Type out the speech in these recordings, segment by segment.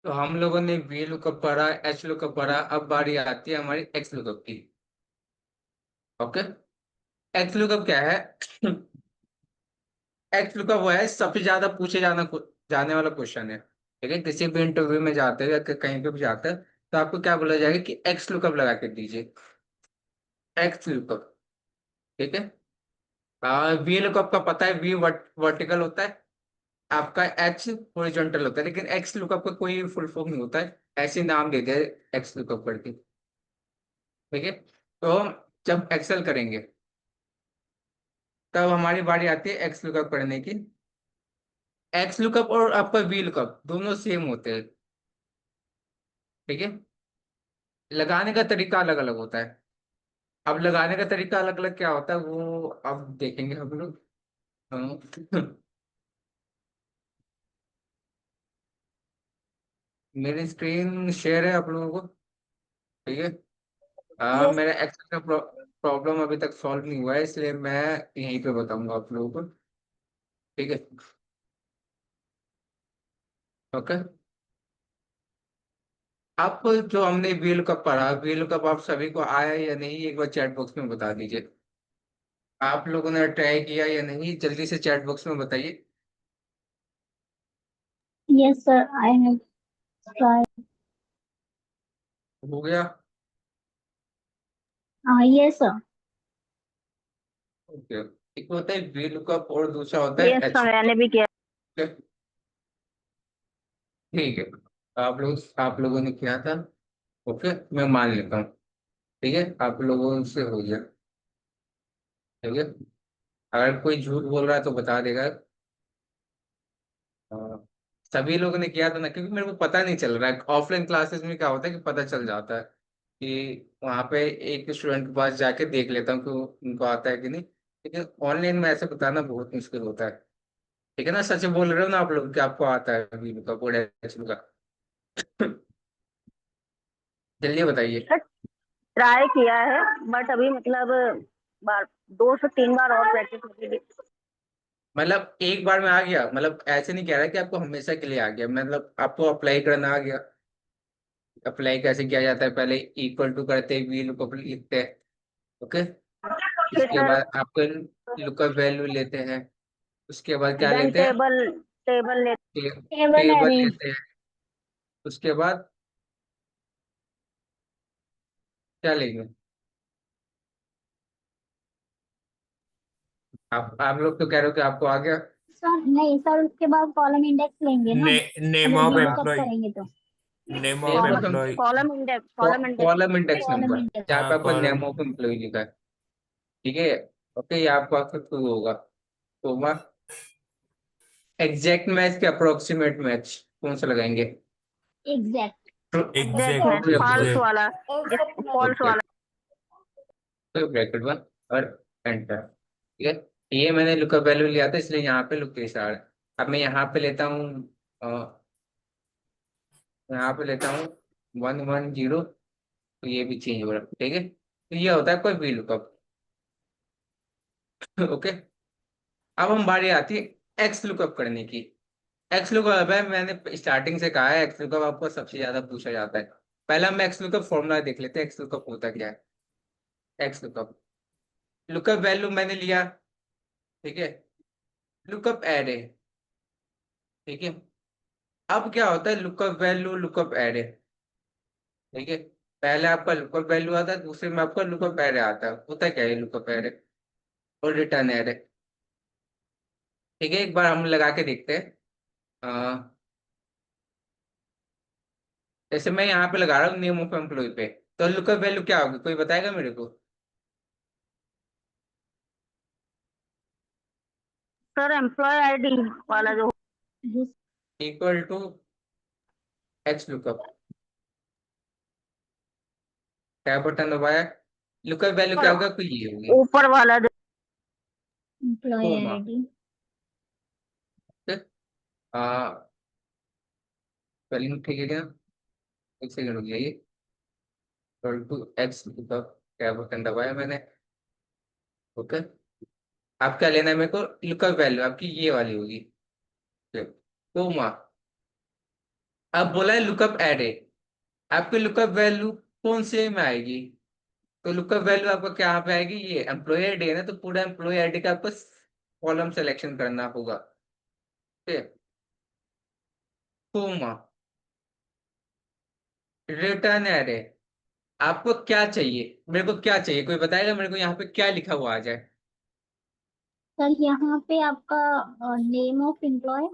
तो हम लोगों ने वी लुकअप पढ़ा, एच लुकअप पढ़ा, अब बारी आती है हमारी एक्स लुकअप की। ओके। एक्स लुकअप क्या है? एक्स लुकअप वो है सबसे ज्यादा पूछे जाने वाला क्वेश्चन है। ठीक है, किसी भी इंटरव्यू में जाते हैं या कहीं पे भी जाते हैं तो आपको क्या बोला जाएगा कि एक्स लुकअप लगा के दीजिए। X lookup. ठीक है। वी लुकअप का पता है, वी वर्टिकल होता है, आपका एच हॉरिजॉन्टल होता है, लेकिन एक्स लुकअप का कोई फुल फॉर्म नहीं होता है, ऐसे नाम दे दिया एक्स लुकअप करके। ठीक है। तो हम जब एक्सेल करेंगे तब हमारी बारी आती है एक्स लुकअप करने की। एक्स लुकअप और आपका वी लुकअप दोनों सेम होते हैं। ठीक है। लगाने का तरीका अलग अलग होता है। अब लगाने का तरीका अलग अलग क्या होता है वो अब देखेंगे हम लोग। हाँ। मेरी स्क्रीन शेयर है आप लोगों को। ठीक है। यस। मेरा एक्सेल का प्रॉब्लम अभी तक सॉल्व नहीं हुआ है, इसलिए मैं यहीं पे बताऊंगा आप लोगों को। ठीक है। ओके। आप जो हमने व्हील कप पढ़ा, व्हील कप आप सभी को आया या नहीं एक बार चैट बॉक्स में बता दीजिए। आप लोगों ने ट्राई किया या नहीं जल्दी से चैट बॉक्स में बताइए। Yes sir, I have try. हो गया। Yes sir. ओके। एक होता है व्हील कप और दूसरा होता है यस एच। सर, मैंने भी किया। ठीक है। आप लोगों ने किया था। ओके। मैं मान लेता हूँ। ठीक है, आप लोगों से हो गया। ठीक है। अगर कोई झूठ बोल रहा है तो बता देगा। हाँ, सभी लोगों ने किया था ना, क्योंकि मेरे को पता नहीं चल रहा है। ऑफलाइन क्लासेस में क्या होता है कि पता चल जाता है कि वहां पे एक स्टूडेंट के पास जाके देख लेता हूँ कि उनको आता है कि नहीं, लेकिन ऑनलाइन में ऐसे बताना बहुत मुश्किल होता है। ठीक है ना, सच बोल रहे हो ना आप लोग कि आपको आता है वीलू का, बोर्ड एचएल का? जल्दी बताइए। सर, ट्राई किया है, बट अभी मतलब बार 2 से 3 बार और प्रैक्टिस होगी। मतलब एक बार में आ गया, मतलब ऐसे नहीं कह रहा कि आपको हमेशा के लिए आ गया, मतलब आपको अप्लाई करना आ गया। अप्लाई कैसे किया जाता है, पहले इक्वल टू करते हैं, वी लुकअप लिखते हैं। ओके। फिर इसके सर बाद आपको लुकअप वैल्यू लेते हैं। उसके बाद क्या देन लेते हैं? टेबल टेबल ले टेबल टेबल एरे। लेते हैं। उसके बाद क्या लेंगे? आप लोग तो कह रहे हो कि आपको आ गया। सर नहीं सर, उसके बाद कॉलम इंडेक्स लेंगे ना, नेम अगर ऑफ वी लुकअप एम्प्लॉय। करेंगे तो। Name of name of employ. Column index, column index. Column index column number, index. जहाँ पे हाँ, आपका कॉलम। नेम ऑफ एम्प्लॉय लिखा है। ठीक है। ओके, ये आपको आपका ट्रू होगा। तो वह एग्जैक्ट मैच के अप्रोक्सीमेट मैच कौन सा लगाएंगे? Exact. Exact exact match, false exact. वाला। False okay. वाला। तो ब्रैकेट वन और एंटर। ठीक है। ये मैंने लुकअप वैल्यू लिया था इसलिए यहाँ पे लुक केस आ रहा है। अब मैं यहाँ पे लेता हूँ, यहाँ पे लेता हूँ 110। तो ये भी चेंज हो रहा है। ठीक है, तो ये होता है कोई भी लुकअप। ओके। अब हम बारी आती है एक्स लुकअप करने की। एक्स लुकअप है, मैंने स्टार्टिंग से कहा है एक्स लुकअप आपको सबसे ज्यादा पूछा जाता है। पहले हम एक्स लुकअप फॉर्मूला देख लेते हैं, एक्स लुकअप होता क्या है। एक्स लुकअप, लुकअप वैल्यू मैंने लिया। ठीक है। Lookup array. ठीक है। अब क्या होता है लुकअप वैल्यू, लुकअप एरे। ठीक है। पहले आपका लुकअप वैल्यू आता है, दूसरे में आपका लुकअप एरे आता है। होता क्या है लुकअप एरे और रिटर्न एरे? ठीक है, एक बार हम लगा के देखते हैं। जैसे मैं यहाँ पे लगा रहा हूँ नेम ऑफ एम्प्लॉय पे, तो लुकअप वैल्यू क्या होगी, कोई बताएगा मेरे को? सर एम्प्लॉय आईडी वाला जो। Equal to H lookup. क्या बटन दबाया? लुकअप वैल्यू क्या ऊपर, होगा, कोई ये होगी ऊपर वाला जो एम्प्लॉय कोमा। आईडी। आ स्पेलिंग ठीक है क्या? एक सेकंड रुक जाइए। इक्वल टू एक्स लुकअप, क्या बटन दबाया मैंने? ओके। आप क्या लेना है मेरे को? लुकअप वैल्यू आपकी ये वाली होगी, कोमा। अब बोला है लुकअप एरे, आपकी लुकअप वैल्यू कौन से में आएगी? तो लुकअप वैल्यू आपका क्या यहाँ पे आएगी, ये एम्प्लॉय आईडी है ना, तो पूरा एम्प्लॉय आईडी का आपको कॉलम सिलेक्शन करना होगा। ठीक है, कोमा रिटर्न एरे, आपको क्या चाहिए, मेरे को क्या चाहिए, कोई बताएगा मेरे को यहाँ पे क्या लिखा हुआ आ जाए? सर यहाँ पे आपका name of employ.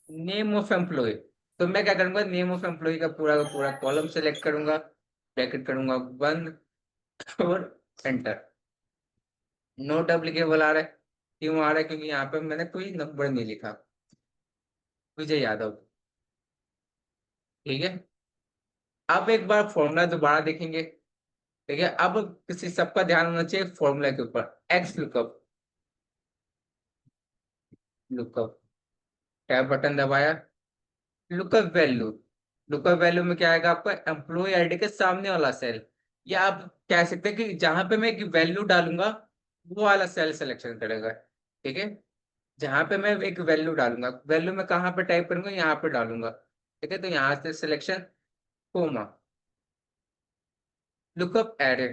Name of employ, तो मैं क्या करूंगा, नेम ऑफ एम्प्लॉय का पूरा कॉलम सेलेक्ट करूंगा, ब्रैकेट करूंगा बंद और एंटर। नोट एप्लीकेबल आ रहा है, क्यों आ रहा है, क्योंकि यहाँ पे मैंने कोई नंबर नहीं लिखा, विजय यादव। ठीक है, अब एक बार फॉर्मूला दोबारा देखेंगे। ठीक है, अब किसी सबका ध्यान होना चाहिए फॉर्मूला के ऊपर, x lookup, lookup tab button दबाया, लुकअप वैल्यू, लुकअप वैल्यू में क्या आएगा आपका, एम्प्लॉय आईडी के सामने वाला सेल, या आप कह सकते हैं कि जहां पे मैं एक वैल्यू डालूंगा वो वाला सेल सिलेक्शन करेगा। ठीक है, जहां पे मैं एक वैल्यू डालूंगा, वैल्यू में कहाँ पे टाइप करूंगा, यहाँ पे डालूंगा। ठीक है, तो यहाँ से selection, comma, lookup array,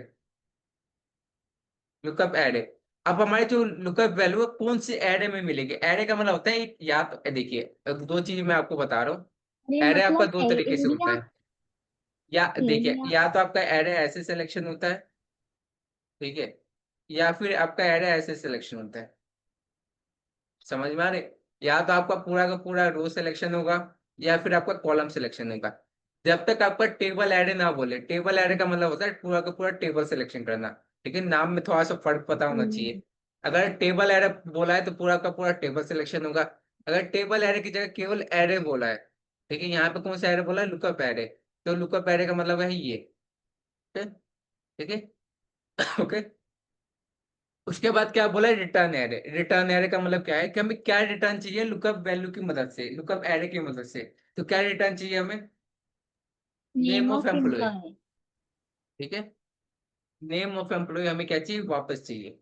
lookup array. अब हमारे जो लुकअप वैल्यू है कौन सी एरे में मिलेगी, एरे का मतलब होता है या तो देखिए, अब दो चीज मैं आपको बता रहा हूँ। ये एरे आपका मतलब दो तरीके से होता एरिया, है, या देखिए, एरिया। या तो आपका एरे ऐसे सिलेक्शन होता है, ठीक है, या फिर आपका एरे ऐसे सिलेक्शन होता है। समझ में आ रहे, या तो आपका पूरा का पूरा रो सिलेक्शन होगा, या फिर आपका कॉलम सिलेक्शन होगा। जब तक आपका टेबल एरे ना बोले, टेबल एरे का मतलब होता है पूरा का पूरा टेबल सिलेक्शन करना। लेकिन नाम में थोड़ा सा फर्क पता होना चाहिए। अगर टेबल एरे बोला है तो पूरा का पूरा टेबल सिलेक्शन होगा। अगर टेबल एरे की जगह केवल एरे बोला है, ठीक है, यहाँ पे कौन सा एरे बोला है, लुकअप एरे, तो लुकअप एरे का मतलब है ये। ठीक है, ठीक है ओके। उसके बाद क्या बोला है, रिटर्न एरे, रिटर्न एरे का मतलब क्या है कि हमें क्या रिटर्न चाहिए, लुकअप वैल्यू की मदद से, लुकअप एरे की मदद से। तो क्या रिटर्न चाहिए हमें, name name of of employ. Employ. ठीक है, नेम ऑफ एम्प्लॉय हमें क्या चाहिए, वापस चाहिए।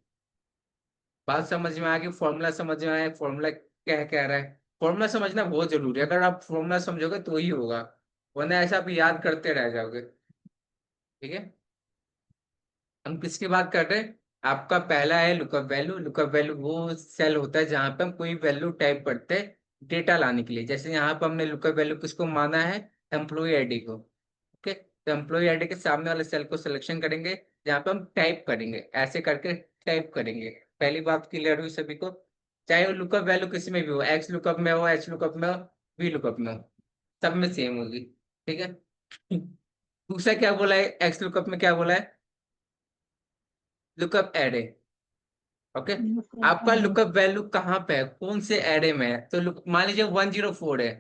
बात समझ में आ गई, फॉर्मूला समझ में आया, फॉर्मूला क्या कह रहा है। फॉर्मूला समझना बहुत जरूरी है, अगर आप फॉर्मूला समझोगे तो ही होगा, वरना ऐसा आप याद करते रह जाओगे। ठीक है, हम किसकी बात कर रहे हैं, आपका पहला है लुकअप वैल्यू। लुकअप वैल्यू वो सेल होता है जहां पे हम कोई वैल्यू टाइप करते हैं डेटा लाने के लिए। जैसे यहाँ पे हमने लुकअप वैल्यू किसको माना है, एम्प्लॉय आईडी को। ओके, तो एम्प्लॉय आईडी के सामने वाले सेल को सिलेक्शन करेंगे, जहाँ पे हम टाइप करेंगे, ऐसे करके टाइप करेंगे। पहली बात क्लियर हुई सभी को, चाहे वो लुकअप वैल्यू किसी में भी हो, एक्स लुकअप में हो, एच लुकअप में हो, वी लुकअप में हो, सब में सेम होगी। ठीक है दूसरा क्या बोला है, एक्स लुकअप में क्या बोला है, लुकअप एरे। ओके, आपका लुकअप वैल्यू कहाँ पे है, कौन से एरे में है, तो मान लीजिए 104 है,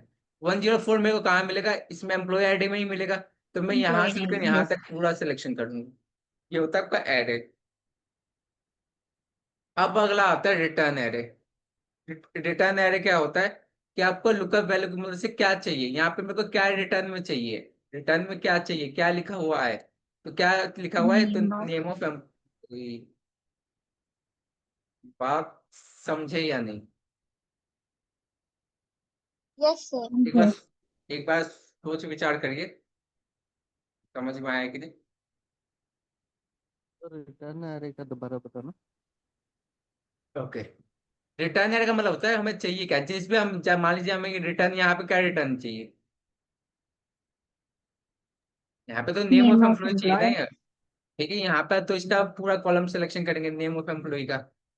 104 मेरे को कहाँ मिलेगा, इसमें एम्प्लॉय आईडी में ही मिलेगा। तो मैं यहाँ एम्प्लॉय से लेकर नेम, यहाँ यस। तक पूरा सिलेक्शन कर दूंगा, ये होता है आपका एरे। अब अगला आता है रिटर्न एरे। रिटर्न एरे क्या होता है कि आपको लुकअप वैल्यू की मदद से क्या चाहिए, यहाँ पे मेरे को क्या रिटर्न में चाहिए, रिटर्न में क्या चाहिए, क्या लिखा हुआ है, तो क्या लिखा हुआ है, तो नेम ऑफ। नेम ऑफ, बात समझे या नहीं? Yes sir. एक बार, एक बार सोच विचार करिए, समझ में आया कि नहीं? तो रिटर्न एरे का दोबारा बताना। ओके, रिटर्न एरे का मतलब होता है हमें चाहिए क्या, जिस पे हम मान लीजिए हमें रिटर्न, यहाँ पे क्या रिटर्न चाहिए, यहाँ पे तो name of name of employ चाहिए ना एम्प्लॉय। यार। ठीक है, यहाँ पर तो इसका पूरा कॉलम सिलेक्शन करेंगे नेम ऑफ एम्प्लॉय का।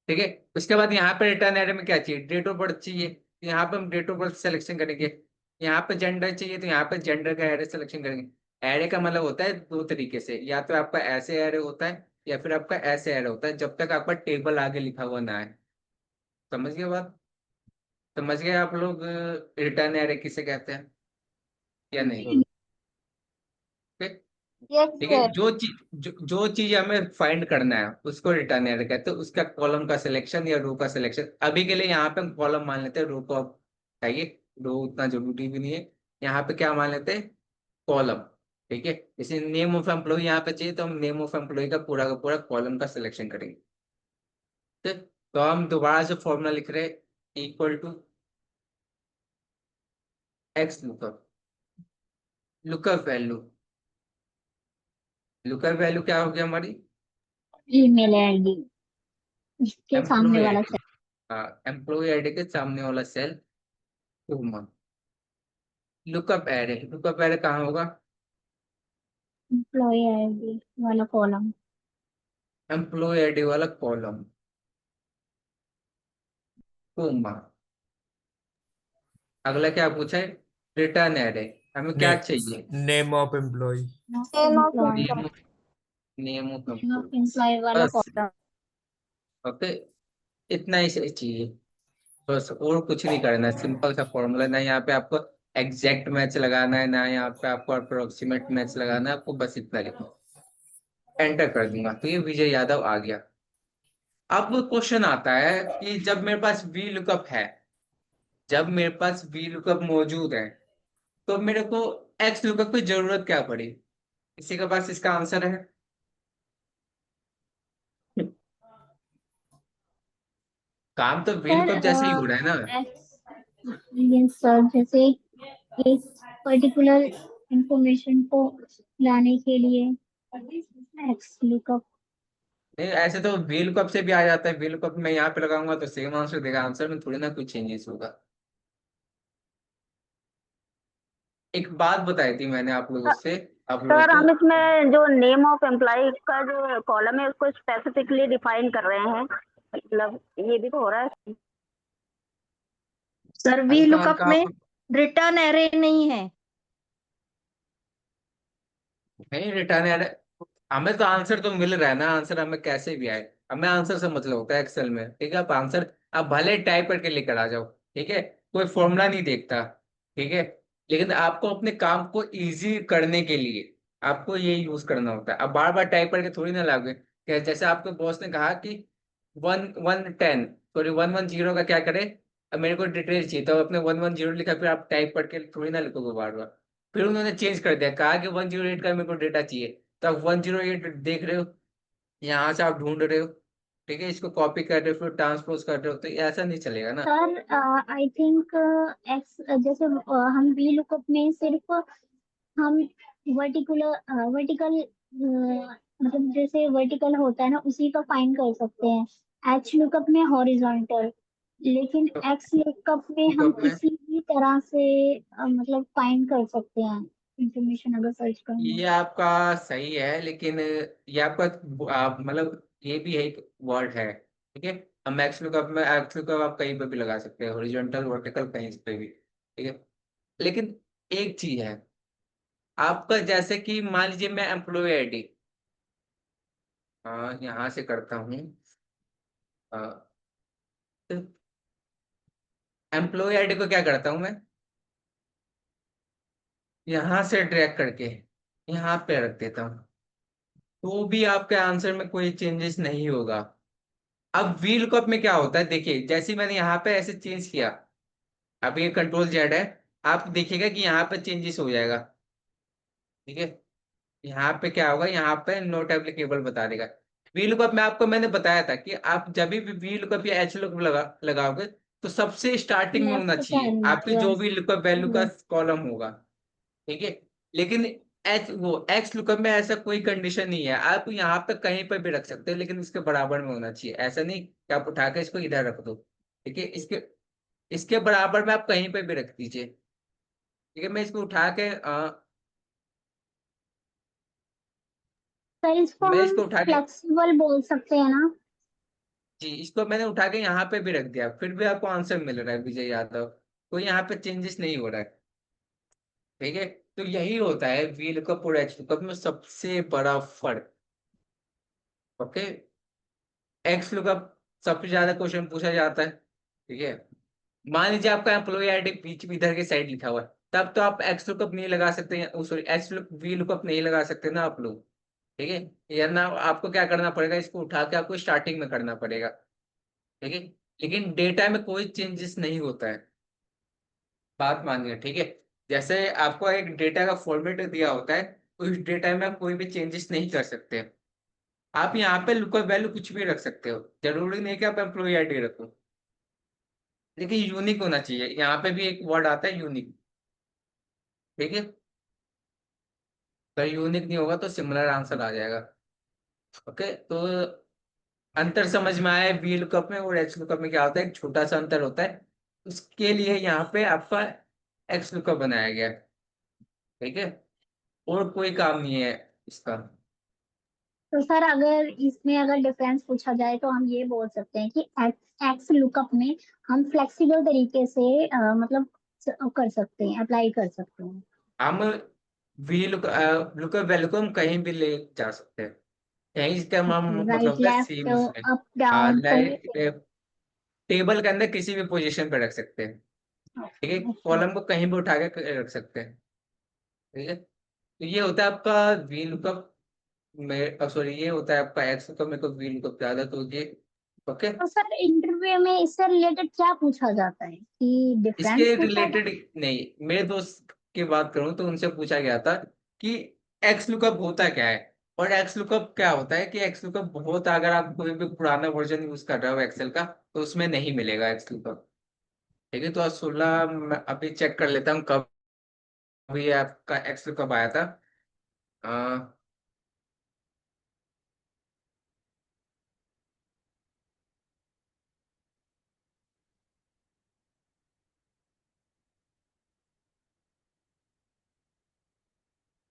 ठीक है, उसके बाद यहाँ पे रिटर्न एरे में क्या चाहिए, डेट ऑफ बर्थ चाहिए, तो यहाँ पे हम डेट ऑफ बर्थ सिलेक्शन करेंगे। यहाँ पे जेंडर चाहिए, तो यहाँ पे जेंडर का एरे सिलेक्शन करेंगे। एरे का मतलब होता है दो तरीके से, या तो आपका ऐसे एरे होता है, या फिर आपका ऐसे एरे होता है, जब तक आपका टेबल आगे लिखा हुआ ना है। समझ गए बात, समझ गए आप लोग, रिटर्न एरे किसे कहते हैं या नहीं? सर ठीक, यस ठीक है, सर। जो चीज हमें फाइंड करना है उसको रिटर्न एरे कहते हैं, उसका कॉलम का सिलेक्शन या रो का सिलेक्शन। अभी के लिए यहाँ पे हम कॉलम मान लेते हैं, रो को अब चाहिए, रो उतना जरूरी भी नहीं है। यहाँ पे क्या मान लेते हैं, कॉलम। ठीक है, जैसे नेम ऑफ एम्प्लॉय यहाँ पे चाहिए, तो हम नेम ऑफ एम्प्लॉय का पूरा कॉलम का सिलेक्शन करेंगे। ठीक, तो हम दोबारा से फॉर्मूला लिख रहे हैं, equal to X lookup. Lookup value, lookup value क्या हो गया हमारी? ईमेल आईडी के सामने एम्प्लॉय वाला आईडी। हाँ, एम्प्लॉय आईडी के सामने वाला cell, comma. Lookup array, lookup array कहाँ होगा? एम्प्लॉय आईडी वाला कॉलम। एम्प्लॉय आईडी वाला कॉलम, कॉमा। अगला क्या पूछा है? Return array. हमें ने, क्या चाहिए? Name of employ. Employ, name, name of employ. Employ वाला बस, कॉलम। ओके, इतना ही सही चाहिए। बस, और कुछ नहीं करना है, सिंपल सा फॉर्मूला। ना यहाँ पे आपको एग्जैक्ट मैच लगाना है, ना यहाँ पे आपको अप्रोक्सीमेट मैच लगाना है, आपको बस इतना लिखो। एंटर कर दूंगा तो ये विजय यादव आ गया। अब क्वेश्चन आता है कि जब मेरे पास वी लुकअप है, जब मेरे पास वी लुकअप मौजूद है, तो मेरे को एक्स लुकअप की जरूरत क्या पड़ी? किसी के पास इसका आंसर है? काम तो वी सर लुकअप जैसे ही हो रहा है ना। यस सर, जैसे एक पर्टिकुलर इंफॉर्मेशन को लाने के लिए एक्स लुकअप। नहीं, ऐसे तो वी लुकअप से भी आ जाता है। वी लुकअप मैं यहाँ पे लगाऊंगा तो सेम आंसर देगा, आंसर में थोड़ी ना कुछ चेंजेस होगा। एक बात बताई थी मैंने आप लोगों से, आप लोगों सर को। हम इसमें जो नेम ऑफ एम्प्लॉय का जो कॉलम है उसको स्पेसिफिकली डिफाइन कर रहे हैं, मतलब ये भी तो हो रहा है। सर वी अभी कहाँ लुकअप में कहाँ रिटर्न एरे नहीं है। नहीं, रिटर्न यार, हमें तो आंसर तो मिल रहा है ना। आंसर हमें कैसे भी आए, हमें आंसर से मतलब होता है एक्सेल में। ठीक है, आप आंसर आप भले टाइप करके लेकर आ जाओ, ठीक है, कोई फॉर्मूला नहीं देखता, ठीक है। लेकिन आपको अपने काम को इजी करने के लिए आपको ये यूज करना होता है। अब बार बार टाइप करके थोड़ी ना लाओगे। जैसे आपके बॉस ने कहा कि 1 1 10, सॉरी 1 1 0 का क्या करे, अब मेरे को डिटेल चाहिए, तो आपने 1 1 0 लिखा, फिर आप टाइप करके थोड़ी ना लिखोगे बार बार। फिर उन्होंने चेंज कर दिया, कहा कि 108 का मेरे को डेटा चाहिए, तो आप 108 देख रहे हो, यहाँ से आप ढूंढ रहे हो, ठीक है, इसको कॉपी कर रहे हो, फिर ट्रांसपोज कर रहे हो, तो ये ऐसा नहीं चलेगा ना। सर आई थिंक एक्स, जैसे हम वी लुकअप में सिर्फ हम वर्टिकल मतलब जैसे वर्टिकल होता है ना उसी का फाइंड कर सकते हैं। एच लुकअप में हॉरिजॉन्टल, लेकिन तो एक्स लुकअप में हम लुकअप में किसी भी तरह से मतलब फाइंड कर सकते हैं इंफॉर्मेशन अगर सर्च करना ये है। आपका सही है, लेकिन ये आपका मतलब ये भी है, एक वर्ड है, ठीक है। हम एक्स लुकअप में, एक्स लुकअप आप कहीं पे भी लगा सकते हैं, हॉरिजॉन्टल वर्टिकल कहीं पे भी, ठीक है। लेकिन एक चीज है आपका, जैसे कि मान लीजिए मैं एम्प्लॉय आईडी, यहाँ से करता हूँ, एम्प्लॉय आईडी को क्या करता हूँ मैं, यहाँ से ड्रैग करके यहाँ पे रख देता हूँ, तो भी आपके आंसर में कोई चेंजेस नहीं होगा। अब वी लुकअप में क्या होता है, देखिए, जैसे ही मैंने यहाँ पे ऐसे चेंज किया, अब ये कंट्रोल जेड है, आप देखिएगा कि यहाँ पे चेंजेस हो जाएगा, ठीक है। यहाँ पे क्या होगा, यहाँ पे नोट एप्लीकेबल बता देगा। वी लुकअप में आपको मैंने बताया था कि आप जब भी वी लुकअप या एच लुकअप लगाओगे, तो सबसे स्टार्टिंग में होना लेफ्ट चाहिए साइड में, आपकी जो यस भी लुकअप वैल्यू का यस। कॉलम होगा, ठीक है। लेकिन एक्स लुकअप में ऐसा कोई कंडीशन नहीं है, आप यहाँ पे कहीं पर भी रख सकते हैं, लेकिन इसके बराबर में होना चाहिए। ऐसा नहीं कि आप उठा के इसको इधर रख दो, ठीक है, इसके इसके बराबर में आप कहीं पे भी रख दीजिए, ठीक है। मैं इसको उठा के सर इसको मैं हम इसको उठा के, फ्लेक्सिबल बोल सकते हैं ना। जी, इसको मैंने उठा के यहाँ पे भी रख दिया, फिर भी आपको आंसर मिल रहा है विजय यादव, कोई यहाँ पे चेंजेस नहीं हो रहा है, ठीक है। तो यही होता है वी लुकअप और एच लुकअप में सबसे बड़ा फर्क, ओके। एक्स लुकअप सबसे ज्यादा क्वेश्चन पूछा जाता है, ठीक है। मान लीजिए आपका एम्प्लॉय आईडी बीच में इधर के साइड लिखा हुआ है, तब तो आप एक्स लुकअप नहीं लगा सकते, sorry x look V lookup नहीं लगा सकते ना आप लोग, ठीक है। या ना आपको क्या करना पड़ेगा, इसको उठा के आपको स्टार्टिंग में करना पड़ेगा, ठीक है। लेकिन डेटा में कोई चेंजेस नहीं होता है, बात मानिए, ठीक है। जैसे आपको एक डेटा का फॉर्मेट दिया होता है, उस डेटा में आप कोई भी चेंजेस नहीं कर सकते। आप यहाँ पे लुकअप वैल्यू कुछ भी रख सकते हो, जरूरी नहीं कि आप एम्प्लॉय आईडी रखो, लेकिन यूनिक होना चाहिए। यहाँ पे भी एक वर्ड आता है यूनिक, ठीक है। अगर यूनिक नहीं होगा तो सिमिलर आंसर आ जाएगा। ओके, तो अंतर समझ में आया वी लुकअप में और एच लुकअप में क्या होता है, एक छोटा सा अंतर होता है, उसके लिए यहाँ पे आपका एक्स लुकअप बनाया गया है। ठीक है, और कोई काम नहीं है इसका। तो सर अगर इसमें अगर डिफरेंस पूछा जाए तो हम ये बोल सकते हैं कि एक्स लुकअप में हम फ्लेक्सिबल तरीके से मतलब कर सकते हैं, अप्लाई कर सकते हैं। हम वी लुकअप वैल्यू को हम कहीं भी ले जा सकते हैं, कहीं इसका हम मतलब राइट होता है लेफ्ट सेम उसमें। अप डाउन कहीं से। टेबल के अंदर किसी भी पोजीशन पे रख सकते हैं। ठीक है, ओके। कॉलम को कहीं भी उठा के रख सकते हैं। ठीक है, तो ये होता है आपका वी लुकअप में, सॉरी ये होता है आपका एक्स लुकअप, मेरे को वी लुकअप ज्यादा तो ये। ओके, तो सर इंटरव्यू में इससे रिलेटेड क्या पूछा जाता है कि डिफरेंस इसके पूछा रिलेटेड जाता नहीं, मेरे दोस्त की बात करूं तो उनसे पूछा गया था कि एक्स लुकअप होता क्या है। और एक्स लुकअप क्या होता है कि एक्स लुकअप बहुत, अगर आप कोई भी पुराना वर्जन यूज कर रहे हो एक्सेल का तो उसमें नहीं मिलेगा एक्स लुकअप। ठीक है, तो आज 16 मैं अभी चेक कर लेता हूँ कब ये आपका एक्स लुकअप आया था।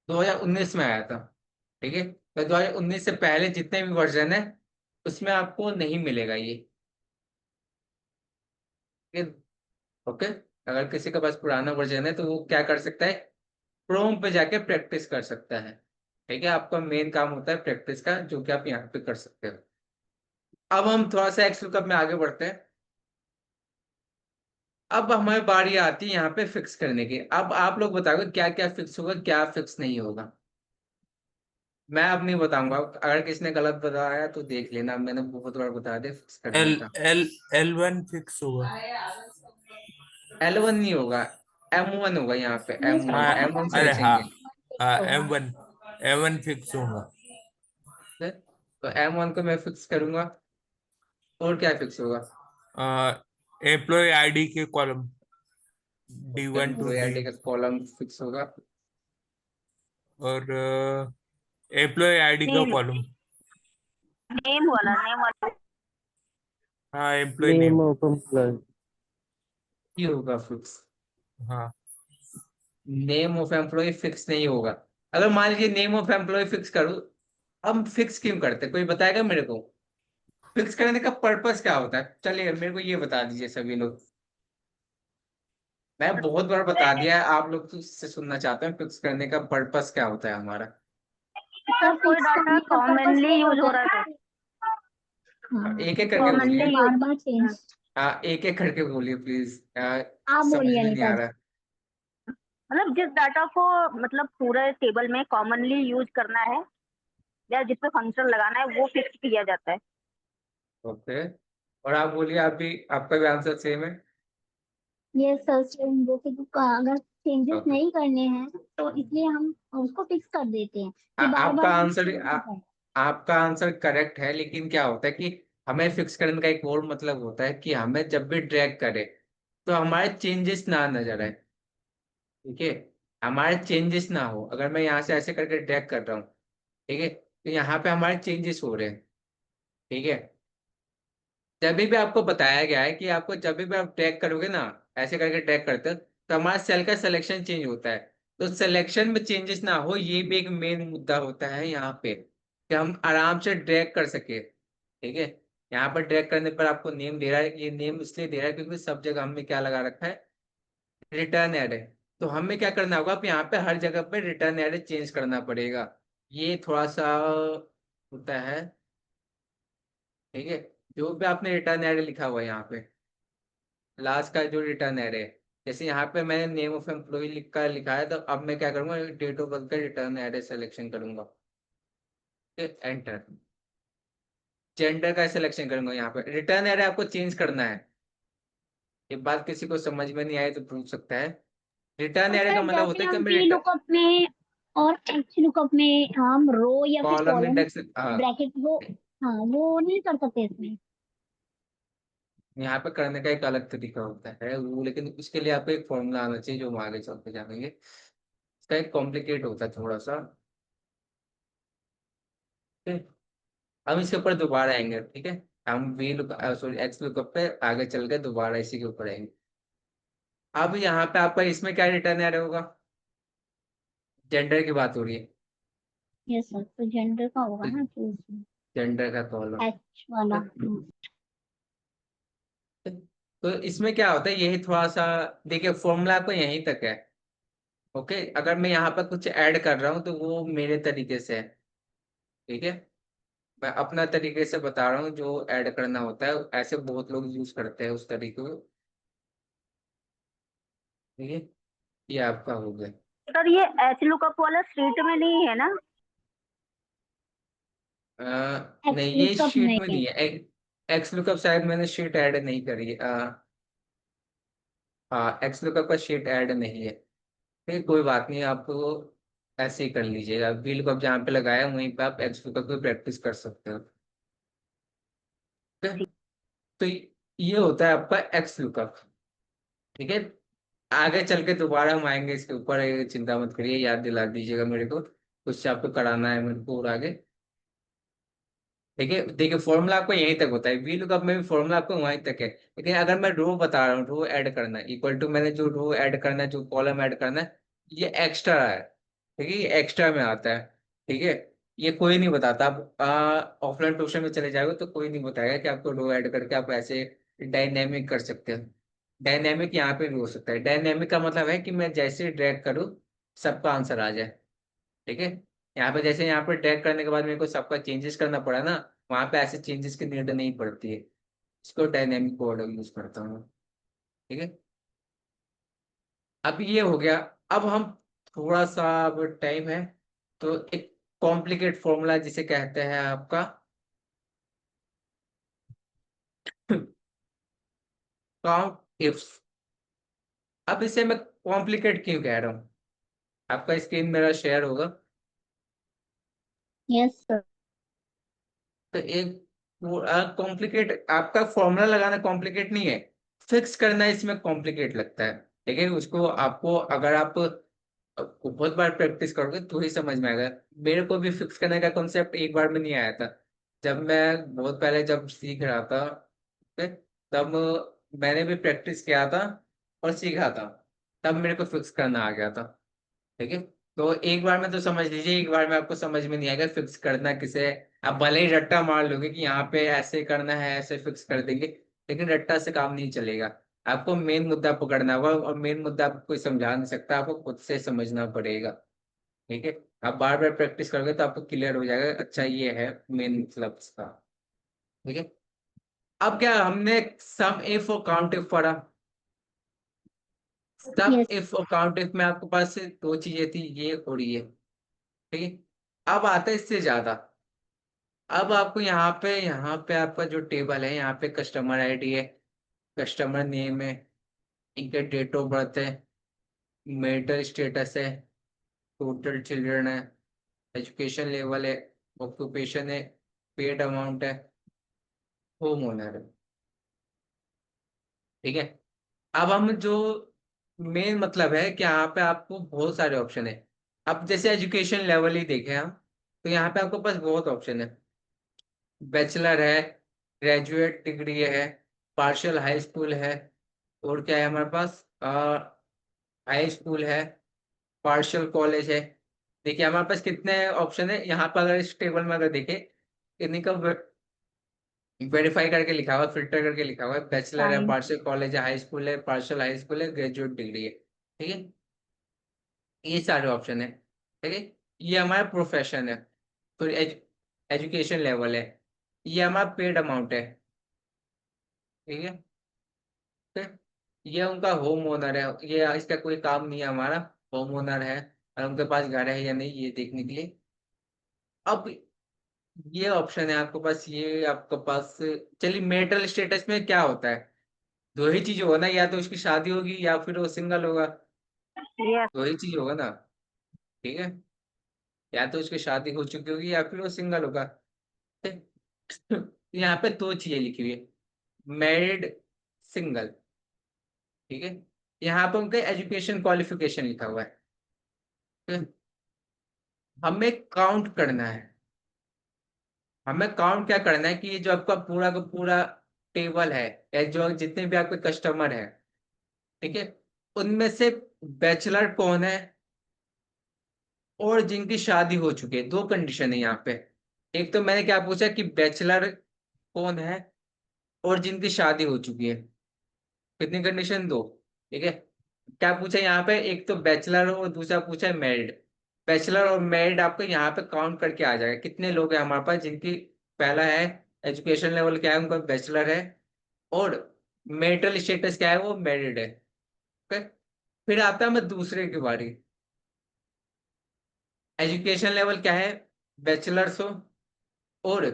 2019 में आया था। ठीक है, तो 2019 से पहले जितने भी वर्जन है उसमें आपको नहीं मिलेगा ये। ठीक है, ओके, अगर किसी के पास पुराना वर्जन है तो वो क्या कर सकता है, क्रोम पे जाके प्रैक्टिस कर सकता है। ठीक है, आपका मेन काम होता है प्रैक्टिस का, जो कि आप यहाँ पे कर सकते हो। अब हम थोड़ा सा एक्स लुकअप में आगे बढ़ते हैं। अब हमारी बारी आती है यहाँ पे फिक्स करने की। अब आप लोग बताओगे क्या क्या फिक्स होगा, क्या फिक्स नहीं होगा। मैं अब नहीं बताऊंगा, अगर किसी ने गलत बताया तो देख लेना, मैंने बहुत बार बता दिया फिक्स एल करने का। एल L1 फिक्स होगा। L1 नहीं होगा, M1 होगा यहाँ पे, है। ये M1 हाँ, सर M1 अरे सिलेक्शन हाँ, के। हाँ होगा। M1 फिक्स होगा। ठीक है? तो M1 को मैं फिक्स करूंगा। और क्या फिक्स होगा। एम्प्लॉय आईडी के column D1 to employ D, ID का कॉलम फिक्स होगा। और एम्प्लॉय आईडी का नेम कॉलम। नेम वाला हाँ, employ name name. Of employ. ये होगा फिक्स। हाँ, नेम ऑफ एम्प्लॉय फिक्स नहीं होगा। अगर मान लीजिए नेम ऑफ एम्प्लॉय फिक्स करूँ, हम फिक्स क्यों करते हैं, कोई बताएगा मेरे को। फिक्स करने का पर्पस क्या होता है, चलिए मेरे को ये बता दीजिए सभी लोग। मैं बहुत बार बता दिया है, आप लोग तो इससे सुनना चाहते हैं फिक्स करने का पर्पस क्या होता है हमारा। सर कोई फिक्स डाटा करने का पर्पस कॉमनली ये यूज हो होता रहा है है कि हाँ एक एक करके कॉमनली बोलिए। Commonly use. बार बार चेंज। हाँ, एक एक करके बोलिए प्लीज, आप समझ बोलिए में नहीं अनिता आ जी। रहा। मतलब जिस डाटा को मतलब पूरे टेबल में कॉमनली यूज करना है या जिस पे फंक्शन लगाना है वो फिक्स किया जाता है। ओके, और आप बोलिए, आप भी, आपका भी आंसर सेम है। ये सर जैसे कि अगर चेंजेस ओके, नहीं करने हैं तो इसलिए हम उसको फिक्स कर देते हैं कि बार आपका बार हम आंसर चेंज ना करें। आपका आंसर करेक्ट है, लेकिन क्या होता है कि हमें फिक्स करने का एक और मतलब होता है कि हमें जब भी ड्रैग करे तो हमारे चेंजेस ना नजर आए। ठीक है, हमारे चेंजेस ना हो, अगर मैं यहाँ से ऐसे करके ड्रैग कर रहा हूँ, ठीक है, तो यहाँ पे हमारे चेंजेस हो रहे हैं। ठीक है, जब भी आपको बताया गया है कि आपको जब भी आप ट्रैक करोगे ना, ऐसे करके ट्रैक करते हो तो हमारा सेल का सिलेक्शन चेंज होता है। तो सिलेक्शन में चेंजेस ना हो, ये भी एक मेन मुद्दा होता है यहाँ पे, कि हम आराम से ड्रैग कर सके। ठीक है, यहाँ पर ड्रैग करने पर आपको नेम दे रहा है, ये नेम इसलिए दे रहा है क्योंकि सब जगह हमने क्या लगा रखा है, रिटर्न एरे। तो हमें क्या करना होगा, अब यहाँ पे हर जगह पे रिटर्न एरे चेंज करना पड़ेगा। ये थोड़ा सा होता है। ठीक है, जो भी आपने रिटर्न एरे लिखा हुआ है यहाँ पे, लास्ट का जो रिटर्न एरे, जैसे यहाँ पे मैंने नेम ऑफ एम्प्लॉय लिखा है, तो अब मैं क्या करूंगा, डेट ऑफ बर्थ का रिटर्न एरे सिलेक्शन करूंगा। एंटर, जेंडर का सिलेक्शन करूंगा, यहाँ पे रिटर्न एरे आपको चेंज करना है। ये बात किसी को समझ में नहीं आए तो पूछ सकता है। रिटर्न तो एरे का सर मतलब होता जैसे है कि हम हमें वी लुकअप में और एच लुकअप में हम रो या फिर कॉलम कॉलम इंडेक्स, हाँ, ब्रैकेट वो, हाँ वो नहीं कर सकते इसमें। यहाँ पे करने का एक अलग तरीका होता है वो, लेकिन उसके लिए आपको एक फॉर्मूला आना चाहिए जो हम आगे चल के जानेंगे। इसका एक कॉम्प्लिकेट होता है थोड़ा सा। हम इसके ऊपर दोबारा आएंगे, ठीक है। हम we look sorry X lookup पे आगे चल के दोबारा इसी के ऊपर आएंगे। अब यहाँ पे आपका इसमें क्या रिटर्न एरर होगा, जेंडर की बात हो रही है, यस सर, तो जेंडर का होगा ना, तो जेंडर का कॉलम। एच वाला। तो इसमें क्या होता है, यही थोड़ा सा देखिए, फॉर्मूला आपको यहीं तक है। ओके, अगर मैं यहाँ पर कुछ ऐड कर रहा हूँ तो वो मेरे तरीके से है, ठीक है। मैं अपना तरीके से बता रहा हूँ जो ऐड करना होता है, ऐसे बहुत लोग यूज करते हैं उस तरीके को, ठीक है। ये आपका हो गया। सर ये एच लुकअप वाला शीट में नहीं है ना? एक्स नहीं, ये लुकअप शीट में में नहीं है। एक्स लुकअप शायद मैंने शीट ऐड नहीं करी है। हाँ, एक्स लुकअप का शीट ऐड नहीं है, ठीक है, कोई बात नहीं, आपको ऐसे ही कर लीजिएगा। वी लुकअप जहाँ पे लगाया वहीं पे आप एक्स लुकअप की प्रैक्टिस कर सकते हो, ठीक है? तो ये होता है आपका एक्स लुकअप, ठीक है। आगे चल के दोबारा हम आएंगे इसके ऊपर, ये चिंता मत करिए, याद दिला दीजिएगा मेरे को, कुछ आपको कराना है मेरे को और आगे, ठीक है। देखिए, फॉर्मूला आपको यहीं तक होता है, वी लुकअप में भी फॉर्मूला आपको वहीं तक है। लेकिन अगर मैं रो बता रहा हूँ, रो ऐड करना है, इक्वल टू मैंने जो रो ऐड करना है, जो कॉलम ऐड करना है, ये एक्स्ट्रा है, ठीक है, ये एक्स्ट्रा में आता है, ठीक है। ये कोई नहीं बताता। आप ऑफलाइन ट्यूशन में चले जाओगे तो कोई नहीं बताएगा कि आपको रो ऐड करके आप ऐसे डायनेमिक कर सकते हो। डायनेमिक यहाँ पे भी हो सकता है। डायनेमिक का मतलब है कि मैं जैसे ड्रैग करूँ सबका आंसर आ जाए, ठीक है। यहाँ पे जैसे यहाँ पे ड्रैग करने के बाद मेरे को सबका चेंजेस करना पड़ा ना, वहां पे ऐसे चेंजेस की नीड नहीं पड़ती है। इसको डायनेमिक कोड यूज करता हूँ, ठीक है। अब ये हो गया। अब हम थोड़ा सा, अब टाइम है, तो एक कॉम्प्लिकेट फॉर्मूला जिसे कहते हैं आपका काउंट इफ्स। अब इसे मैं कॉम्प्लिकेट क्यों कह रहा हूँ, आपका स्क्रीन मेरा शेयर होगा। Yes sir. तो एक कॉम्प्लिकेट, आपका फॉर्मूला लगाना कॉम्प्लिकेट नहीं है, फिक्स करना इसमें कॉम्प्लिकेट लगता है, ठीक है। उसको आपको अगर आप बहुत बार प्रैक्टिस करोगे तो ही समझ में आएगा। मेरे को भी फिक्स करने का कॉन्सेप्ट एक बार में नहीं आया था। जब मैं बहुत पहले जब सीख रहा था, ठीक है, तब मैंने भी प्रैक्टिस किया था और सीखा था, तब मेरे को फिक्स करना आ गया था, ठीक है। तो एक बार में तो समझ लीजिए, एक बार में आपको समझ में नहीं आएगा फिक्स करना किसे। आप भले ही रट्टा मार लोगे कि यहाँ पे ऐसे करना है, ऐसे फिक्स कर देंगे, लेकिन रट्टा से काम नहीं चलेगा। आपको मेन मुद्दा पकड़ना होगा, और मेन मुद्दा आपको कोई समझा नहीं सकता, आपको खुद से समझना पड़ेगा, ठीक है। आप बार बार प्रैक्टिस करोगे तो आपको क्लियर हो जाएगा, अच्छा ये है मेन मतलब इसका, ठीक है। अब क्या हमने सम इफ और काउंट इफ पढ़ा। सम यस। इफ और काउंट इफ में आपके पास दो चीजें थी, ये और ये, ठीक है। अब आता है इससे ज्यादा। अब आपको यहाँ पे आपका जो टेबल है, यहाँ पे कस्टमर आईडी है, कस्टमर नेम है, इनका डेट ऑफ बर्थ है, मैरिटल स्टेटस है, टोटल चिल्ड्रन है, एजुकेशन लेवल है, ऑक्यूपेशन है, पेड अमाउंट है, होम ओनर है, ठीक है। अब हम जो मेन मतलब है कि यहाँ पे आपको बहुत सारे ऑप्शन है। अब जैसे एजुकेशन लेवल ही देखें हम, तो यहाँ पे आपको पास बहुत ऑप्शन है। बैचलर है, ग्रेजुएट डिग्री है, पार्शियल हाई स्कूल है, और क्या है हमारे पास, हाई स्कूल है, पार्शियल कॉलेज है। देखिए हमारे पास कितने ऑप्शन है यहाँ पर, अगर इस टेबल में अगर देखें, इन्हीं का वेरीफाई करके लिखा हुआ है, फिल्टर करके लिखा हुआ है, बैचलर है, साइंस। पार्शियल कॉलेज है, हाई स्कूल है, पार्शियल हाई स्कूल है, ग्रेजुएट डिग्री है, ठीक है। ये सारे ऑप्शन है, ठीक है। ये हमारा प्रोफेशन है, तो एजुकेशन लेवल है, ये हमारा पेड अमाउंट है, ठीक है। फिर ये उनका होम ओनर है, ये इसका कोई काम नहीं है हमारा, होम ओनर है, और उनके पास घर है या नहीं ये देखने के लिए। अब ये ऑप्शन है आपके पास, ये आपके पास। चलिए, मेरिटल स्टेटस में क्या होता है, दो ही चीज होगा ना, या तो उसकी शादी होगी या फिर वो सिंगल होगा, यस। दो ही चीज होगा ना, ठीक है। या तो उसकी शादी हो चुकी होगी या फिर वो सिंगल होगा, ठीक है? यहाँ पे दो चीजें लिखी हुई है, मैरिड, सिंगल, ठीक है। यहाँ पे उनका एजुकेशन क्वालिफिकेशन लिखा हुआ है, ठीक है? हमें काउंट करना है, हमें काउंट क्या करना है कि ये जो आपका पूरा का पूरा टेबल है, या जो जितने भी आपके कस्टमर है, ठीक है, उनमें से बैचलर कौन है और जिनकी शादी हो चुकी है। दो कंडीशन है यहाँ पे। एक तो मैंने क्या पूछा कि बैचलर कौन है और जिनकी शादी हो चुकी है। कितनी कंडीशन? दो। ठीक है। क्या पूछा यहाँ पे? एक तो बैचलर और दूसरा पूछा है मैरिड। बैचलर और मैरिड आपको यहाँ पे काउंट करके आ जाएगा कितने लोग हैं हमारे पास जिनकी, पहला है एजुकेशन लेवल क्या है उनका, बैचलर है, और मेरिटल स्टेटस क्या है, वो मैरिड है। ओके। फिर आता है मैं दूसरे की बारी। एजुकेशन लेवल क्या है, बैचलर्स हो, और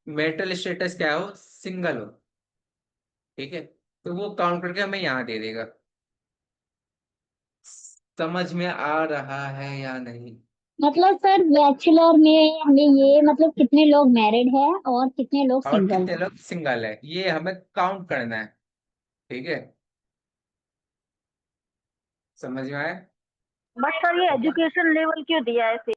मेरिटल स्टेटस क्या हो, सिंगल हो। ठीक है। तो वो काउंट करके हमें यहाँ दे देगा। समझ में आ रहा है या नहीं? मतलब सर बैचलर में हमें ये मतलब कितने लोग मैरिड है और कितने लोग और सिंगल कितने है। लोग सिंगल है, ये हमें काउंट करना है। ठीक है। समझ में आया? बट सर ये एजुकेशन लेवल क्यों दिया है फिर?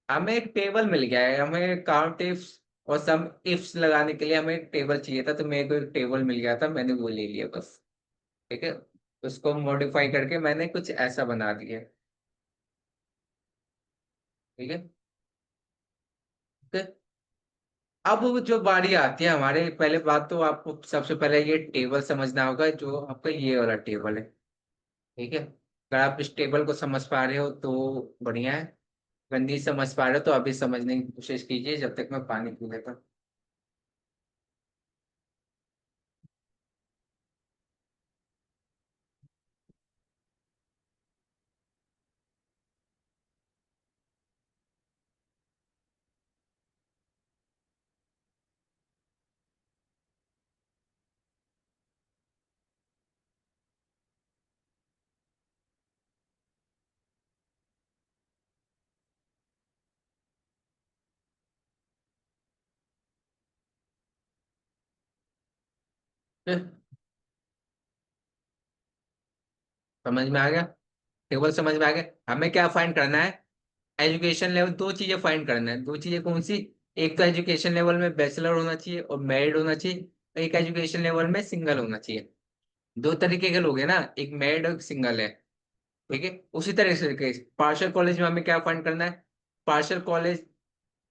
हमें एक टेबल मिल गया है, हमें काउंट इफ्स और सम इफ्स लगाने के लिए हमें एक टेबल चाहिए था, तो मेरे को एक टेबल मिल गया था, मैंने वो ले लिया बस। ठीक है। उसको मॉडिफाई करके मैंने कुछ ऐसा बना दिया। ठीक है। तो अब वो जो बारी आती है हमारे, पहले बात तो आपको सबसे पहले ये टेबल समझना होगा, जो आपका ये वाला टेबल है। ठीक है। अगर आप इस टेबल को समझ पा रहे हो तो बढ़िया है, अगर नहीं समझ पा रहे हो तो अभी समझने की कोशिश कीजिए जब तक मैं पानी पी लेता हूँ। फिर समझ में आ गया? टेबल समझ में आ गया? हमें क्या फाइंड करना है? Education level. दो चीजें फाइंड करना है। दो चीजें कौन सी? एक तो एजुकेशन लेवल में बैचलर होना चाहिए और मैरिड होना चाहिए, और एक एजुकेशन लेवल में सिंगल होना चाहिए। दो तरीके के लोग हैं ना, एक मैरिड और एक सिंगल है। ठीक है। उसी तरह से पार्शियल कॉलेज में हमें क्या फाइंड करना है? पार्शियल कॉलेज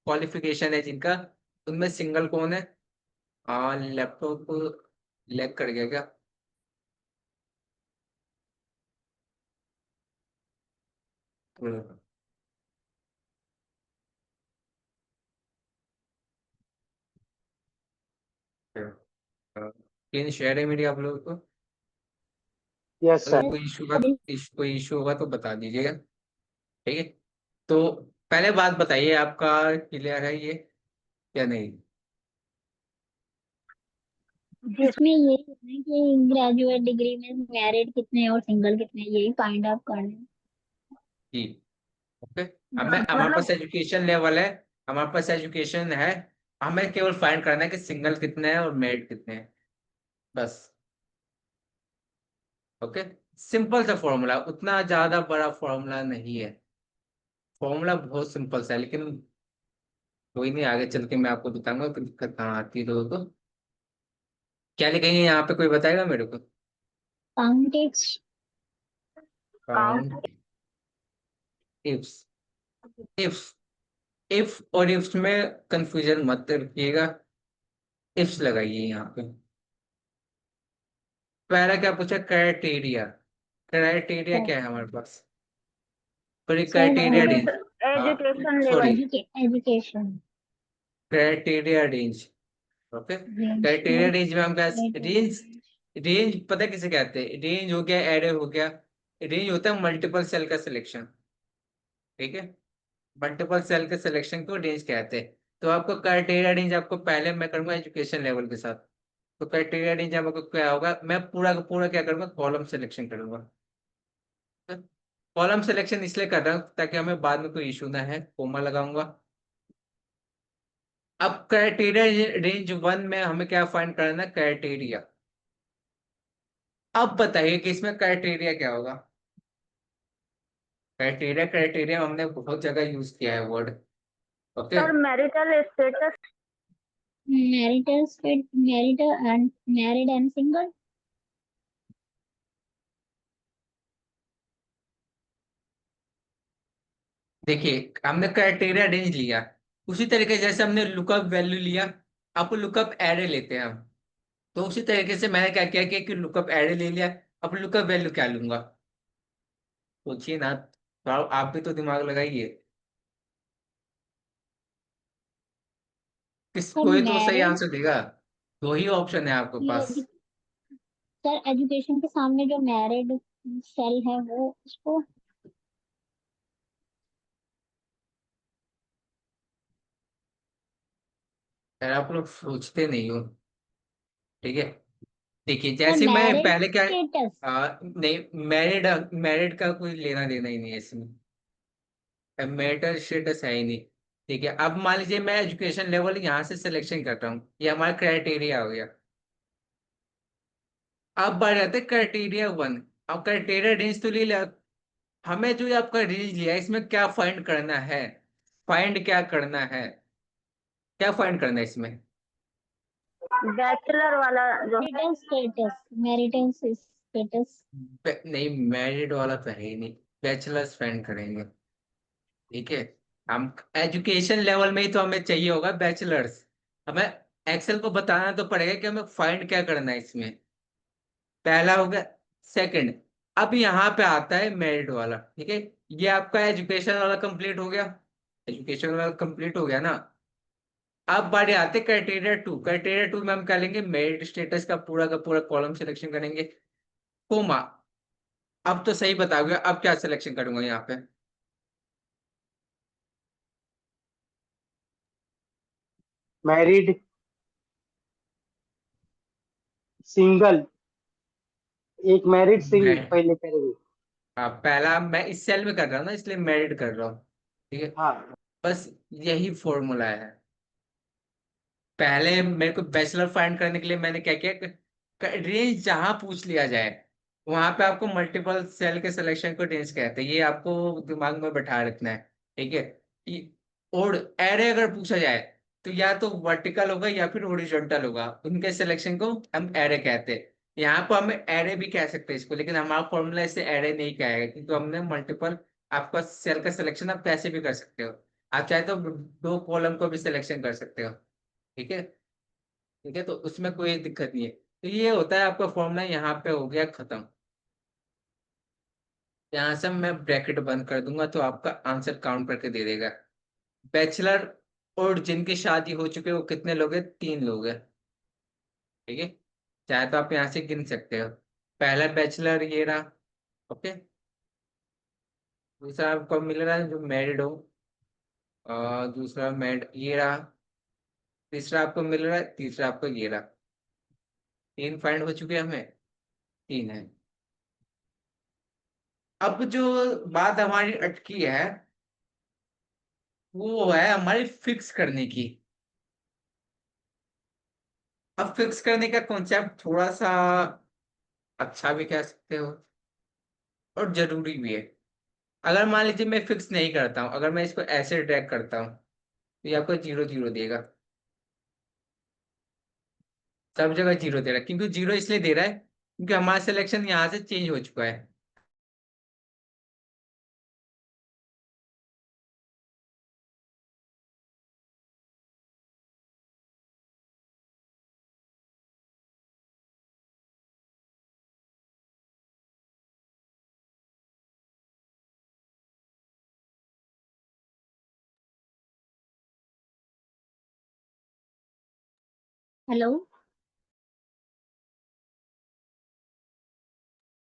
क्वालिफिकेशन है जिनका, उनमें सिंगल कौन है? लैपटॉप लैग कर गया क्या? हम्म, स्क्रीन शेयर है मेरी आप लोगों को। यस अगर सर। कोई इशू होगा तो बता दीजिएगा। ठीक है। तो पहले बात बताइए, आपका क्लियर है ये या नहीं? जी इसमें यही है कि ग्रेजुएट डिग्री में मैरिड कितने और सिंगल कितने, यही फाइंड आउट करना है। जी। ओके। हमें हमारे मतलब पास एजुकेशन लेवल है, हमारे पास एजुकेशन है, हमें केवल फाइंड करना है कि सिंगल कितने हैं और मेरिड कितने हैं, बस। ओके। सिंपल सा फॉर्मूला, उतना ज्यादा बड़ा फॉर्मूला नहीं है। फॉर्मूला बहुत सिंपल सा है, लेकिन कोई नहीं, आगे चल के मैं आपको बताऊंगा कि दिक्कत कहाँ आती है लोगों को। क्या लिखेंगे यहाँ पे, कोई बताएगा मेरे को? Counted. Count. Count ifs. If if और इफ्स में कंफ्यूजन मत रखिएगा, इफ्स लगाइए यहाँ पे। पहला क्या पूछा? क्राइटेरिया। क्राइटेरिया क्या है हमारे पास? Sorry, sir criteria range. हाँ, education sorry, level. Education criteria range. Okay. Range. Criteria range में हम क्या, रेंज, रेंज पता है किसे कहते हैं? रेंज हो गया, एरे हो गया। रेंज होता है मल्टीपल सेल का सिलेक्शन। ठीक है। मल्टीपल सेल के सिलेक्शन को रेंज कहते हैं। तो आपको क्राइटेरिया रेंज, आपको पहले मैं करूंगा एजुकेशन लेवल के साथ। तो क्राइटेरिया रेंज आपको क्या होगा, मैं पूरा का पूरा क्या करूंगा, कॉलम सिलेक्शन करूंगा। कॉलम सिलेक्शन इसलिए कर रहा हूँ ताकि हमें बाद में कोई इशू ना है, कोमा लगाऊंगा। अब क्राइटेरिया रेंज वन में हमें क्या फाइंड करना है? क्राइटेरिया। अब बताइए कि इसमें क्राइटेरिया क्या होगा? क्राइटेरिया, क्राइटेरिया हमने बहुत जगह यूज किया है word. Okay. Sir marital status, married and single. देखिए, हमने क्राइटेरिया रेंज लिया, उसी तरीके से जैसे हमने लुकअप वैल्यू लिया, अब लुकअप एरे लेते हैं हम। तो उसी तरीके से मैंने क्या किया कि लुकअप एरे ले लिया। अब लुकअप वैल्यू क्या लूंगा, सोचिए ना, थोड़ा आप भी तो दिमाग लगाइए। किस, सर कोई तो सही मैरिड, आंसर देगा। दो ही ऑप्शन है आपके पास। सर एजुकेशन के सामने जो मैरिड सेल है वो उसको। यार आप लोग सोचते नहीं हो, ठीक है। देखिए, सर जैसे मैं मैरिड पहले क्या, स्टेटस। नहीं, मैरिड, मैरिड का कोई लेना देना ही नहीं है इसमें, मैरिटल स्टेटस है ही नहीं। ठीक है, अब मान लीजिए मैं एजुकेशन लेवल यहाँ से सिलेक्शन करता हूँ, ये हमारा क्राइटेरिया हो गया। अब बढ़ जाते क्राइटेरिया वन। अब क्राइटेरिया रेंज तो ले लिया, हमें जो ये आपका रेंज लिया है, इसमें क्या फाइंड करना है, फाइंड क्या करना है, क्या फाइंड करना है इसमें। बैचलर वाला जो मैरिटल स्टेटस। नहीं, मैरिड वाला तो है ही नहीं, बैचलर्स फाइंड करेंगे। ठीक है, हम एजुकेशन लेवल में ही तो हमें चाहिए होगा बैचलर्स। हमें एक्सेल को बताना तो पड़ेगा कि हमें फाइंड क्या करना है इसमें। पहला हो गया। सेकंड, अब यहाँ पे आता है मेरिट वाला, ठीक है। ये आपका एजुकेशन वाला कंप्लीट हो गया, एजुकेशन वाला कंप्लीट हो गया ना। अब बारी आते क्राइटेरिया टू। क्राइटेरिया टू में हम क्या लेंगे, मेरिट स्टेटस का पूरा कॉलम सिलेक्शन करेंगे, कोमा। अब तो सही बताओगे, अब क्या सिलेक्शन करूंगा यहाँ पे। मैरिड, सिंगल, एक मैरिड सिंगल मैं, पहले करेंगे। हाँ, पहला मैं इस सेल में कर रहा हूँ ना, इसलिए मेरिट कर रहा हूँ। ठीक है, हाँ, बस यही फॉर्मूला है। पहले मेरे को बैचलर फाइंड करने के लिए मैंने क्या किया, रेंज जहां पूछ लिया जाए वहां पे आपको मल्टीपल सेल के सिलेक्शन को रेंज कहते हैं, ये आपको दिमाग में बैठा रखना है। ठीक है, और एरे अगर पूछा जाए तो या तो वर्टिकल होगा या फिर हॉरिजॉन्टल होगा, उनके सिलेक्शन को हम एरे कहते हैं। यहाँ पर हमें एरे भी कह सकते हैं इसको, लेकिन हमारा फॉर्मूला इसे एरे नहीं कहेगा, क्योंकि हमने मल्टीपल, आपका सेल का सिलेक्शन आप कैसे भी कर सकते हो। आप चाहे तो दो कॉलम को भी सिलेक्शन कर सकते हो। ठीक है, ठीक है, तो उसमें कोई दिक्कत नहीं है। तो ये होता है आपका फॉर्मूला, यहाँ पे हो गया खत्म। यहाँ से मैं ब्रैकेट बंद कर दूंगा तो आपका आंसर काउंट करके दे देगा। बैचलर और जिनकी शादी हो चुकी है वो कितने लोग हैं, 3 लोग हैं। ठीक है, चाहे तो आप यहाँ से गिन सकते हो। पहला बैचलर ये रहा, ओके। दूसरा आपको मिल रहा है जो मैरिड हो, दूसरा मैरिड ये रहा। तीसरा आपको मिल रहा है, तीसरा आपको ये रहा। 3 फाइंड हो चुके हैं हमें, 3 है। अब जो बात हमारी अटकी है वो है हमारी फिक्स करने की। अब फिक्स करने का कॉन्सेप्ट थोड़ा सा अच्छा भी कह सकते हो और जरूरी भी है। अगर मान लीजिए मैं फिक्स नहीं करता हूँ, अगर मैं इसको ऐसे ड्रैग करता हूँ तो ये आपको 0 0 देगा, सब जगह 0 दे रहा है। क्योंकि 0 इसलिए दे रहा है क्योंकि हमारा सिलेक्शन यहाँ से चेंज हो चुका है। हेलो।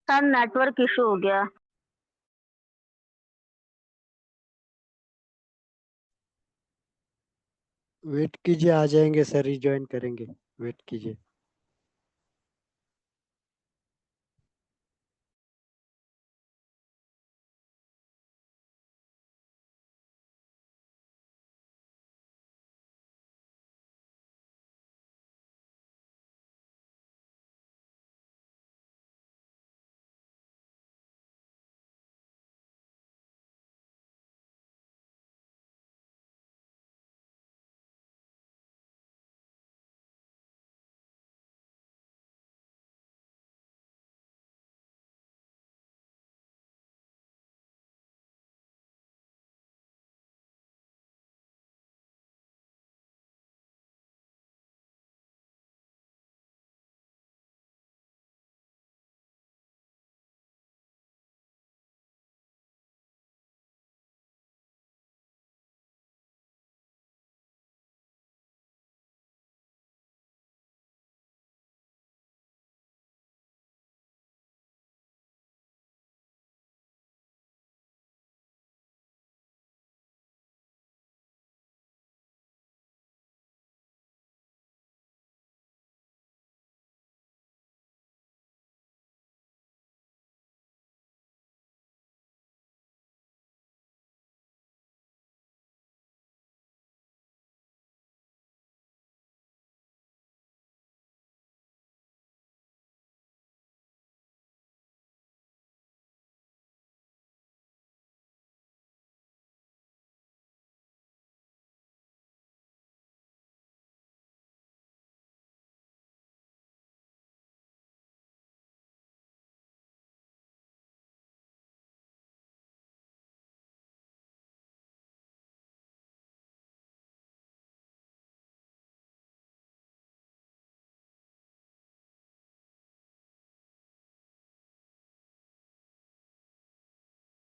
सर नेटवर्क इशू हो गया। वेट कीजिए, आ जाएंगे सर, रिज्वाइन करेंगे। वेट कीजिए।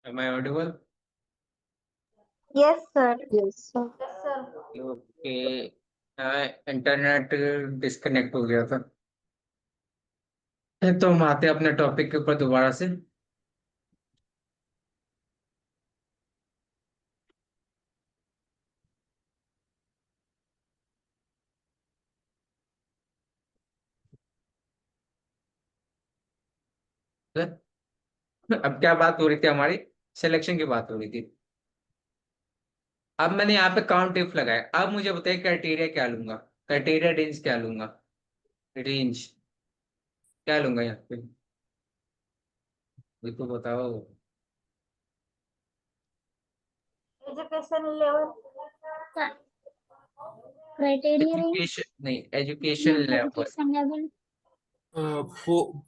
Am I audible? Yes, sir. Yes, sir. Okay, internet disconnect हो गया था। तो हम आते हैं अपने टॉपिक के ऊपर दोबारा से। अब क्या बात हो रही थी हमारी? सिलेक्शन की बात हो रही थी। अब मैंने यहाँ पे काउंट इफ लगाया। अब मुझे बताइए क्राइटेरिया क्या लूंगा, क्राइटेरिया रेंज क्या लूंगा, रेंज क्या लूंगा यहाँ पे, ये तो बताओ। Education level. Criteria range, education नहीं, education level. Education level,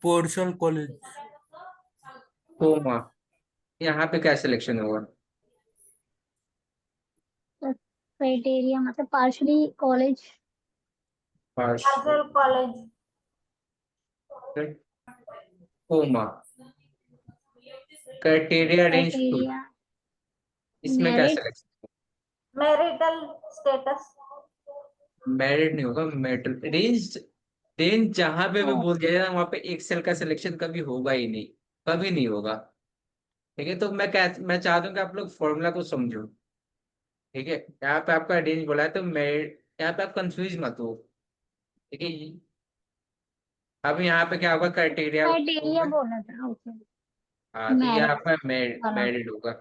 partial college. Comma, यहाँ पे क्या सिलेक्शन होगा? क्राइटेरिया मतलब partially college, partial college. Comma, criteria range 2, criteria इसमें क्या merit, selection? Marital status. Merit नहीं होगा, मेरिट रेंज। रेंज जहां पे भी बोल दिया जाए वहां पे एक सेल का सिलेक्शन कभी होगा ही नहीं, कभी नहीं होगा। ठीक है, तो मैं चाहता हूँ कि आप लोग फॉर्मूला को समझो। ठीक है, यहाँ पे आपका रेंज बोला है तो मेरिट, यहाँ पे आप कंफ्यूज मत हो। ठीक है, अब यहाँ पे क्या होगा, क्राइटेरिया क्राइटेरिया होगा। बोला था, ओके। हाँ, तो ये मेरिट आपका वाला, मेरिट होगा।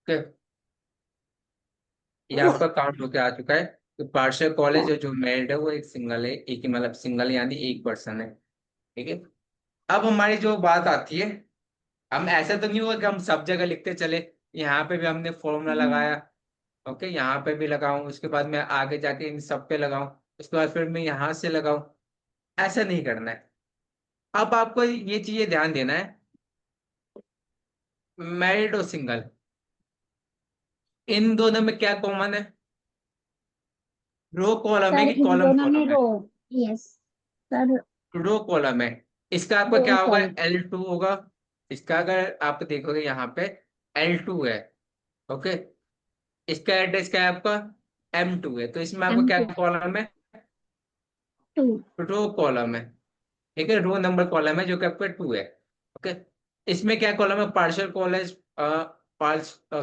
ठीक है, ये आपका काउंट होके आ चुका है। तो पार्शियल कॉलेज और जो मेरिट है वो एक सिंगल है, एक ही मतलब सिंगल यानी एक पर्सन है। ठीक है, अब हमारी जो बात आती है, हम ऐसा तो नहीं हुआ कि हम सब जगह लिखते चले। यहाँ पे भी हमने फॉर्मूला लगाया, ओके, यहाँ पे भी लगाऊं, उसके बाद मैं आगे जाके इन सब पे लगाऊं, उसके बाद फिर मैं यहाँ से लगाऊं। ऐसा नहीं करना है। अब आपको ये चीजें ध्यान देना है, मैरिड और सिंगल, इन दोनों में क्या कॉमन है? रो कॉलम है सर कि इन कॉलम दोनों में कॉलम है? रो, यस सर, रो कॉलम है। इसका आपका रो क्या होगा, कॉलम, L2 होगा। इसका अगर आप देखोगे यहाँ पे L2 है, ओके। इसका एड्रेस क्या है आपका, M2 है, तो इसमें आपका क्या M2 कॉलम है, 2, रो कॉलम है। ठीक है, रो नंबर कॉलम है जो कि आपका 2 है, ओके। इसमें क्या कॉलम है, partial college,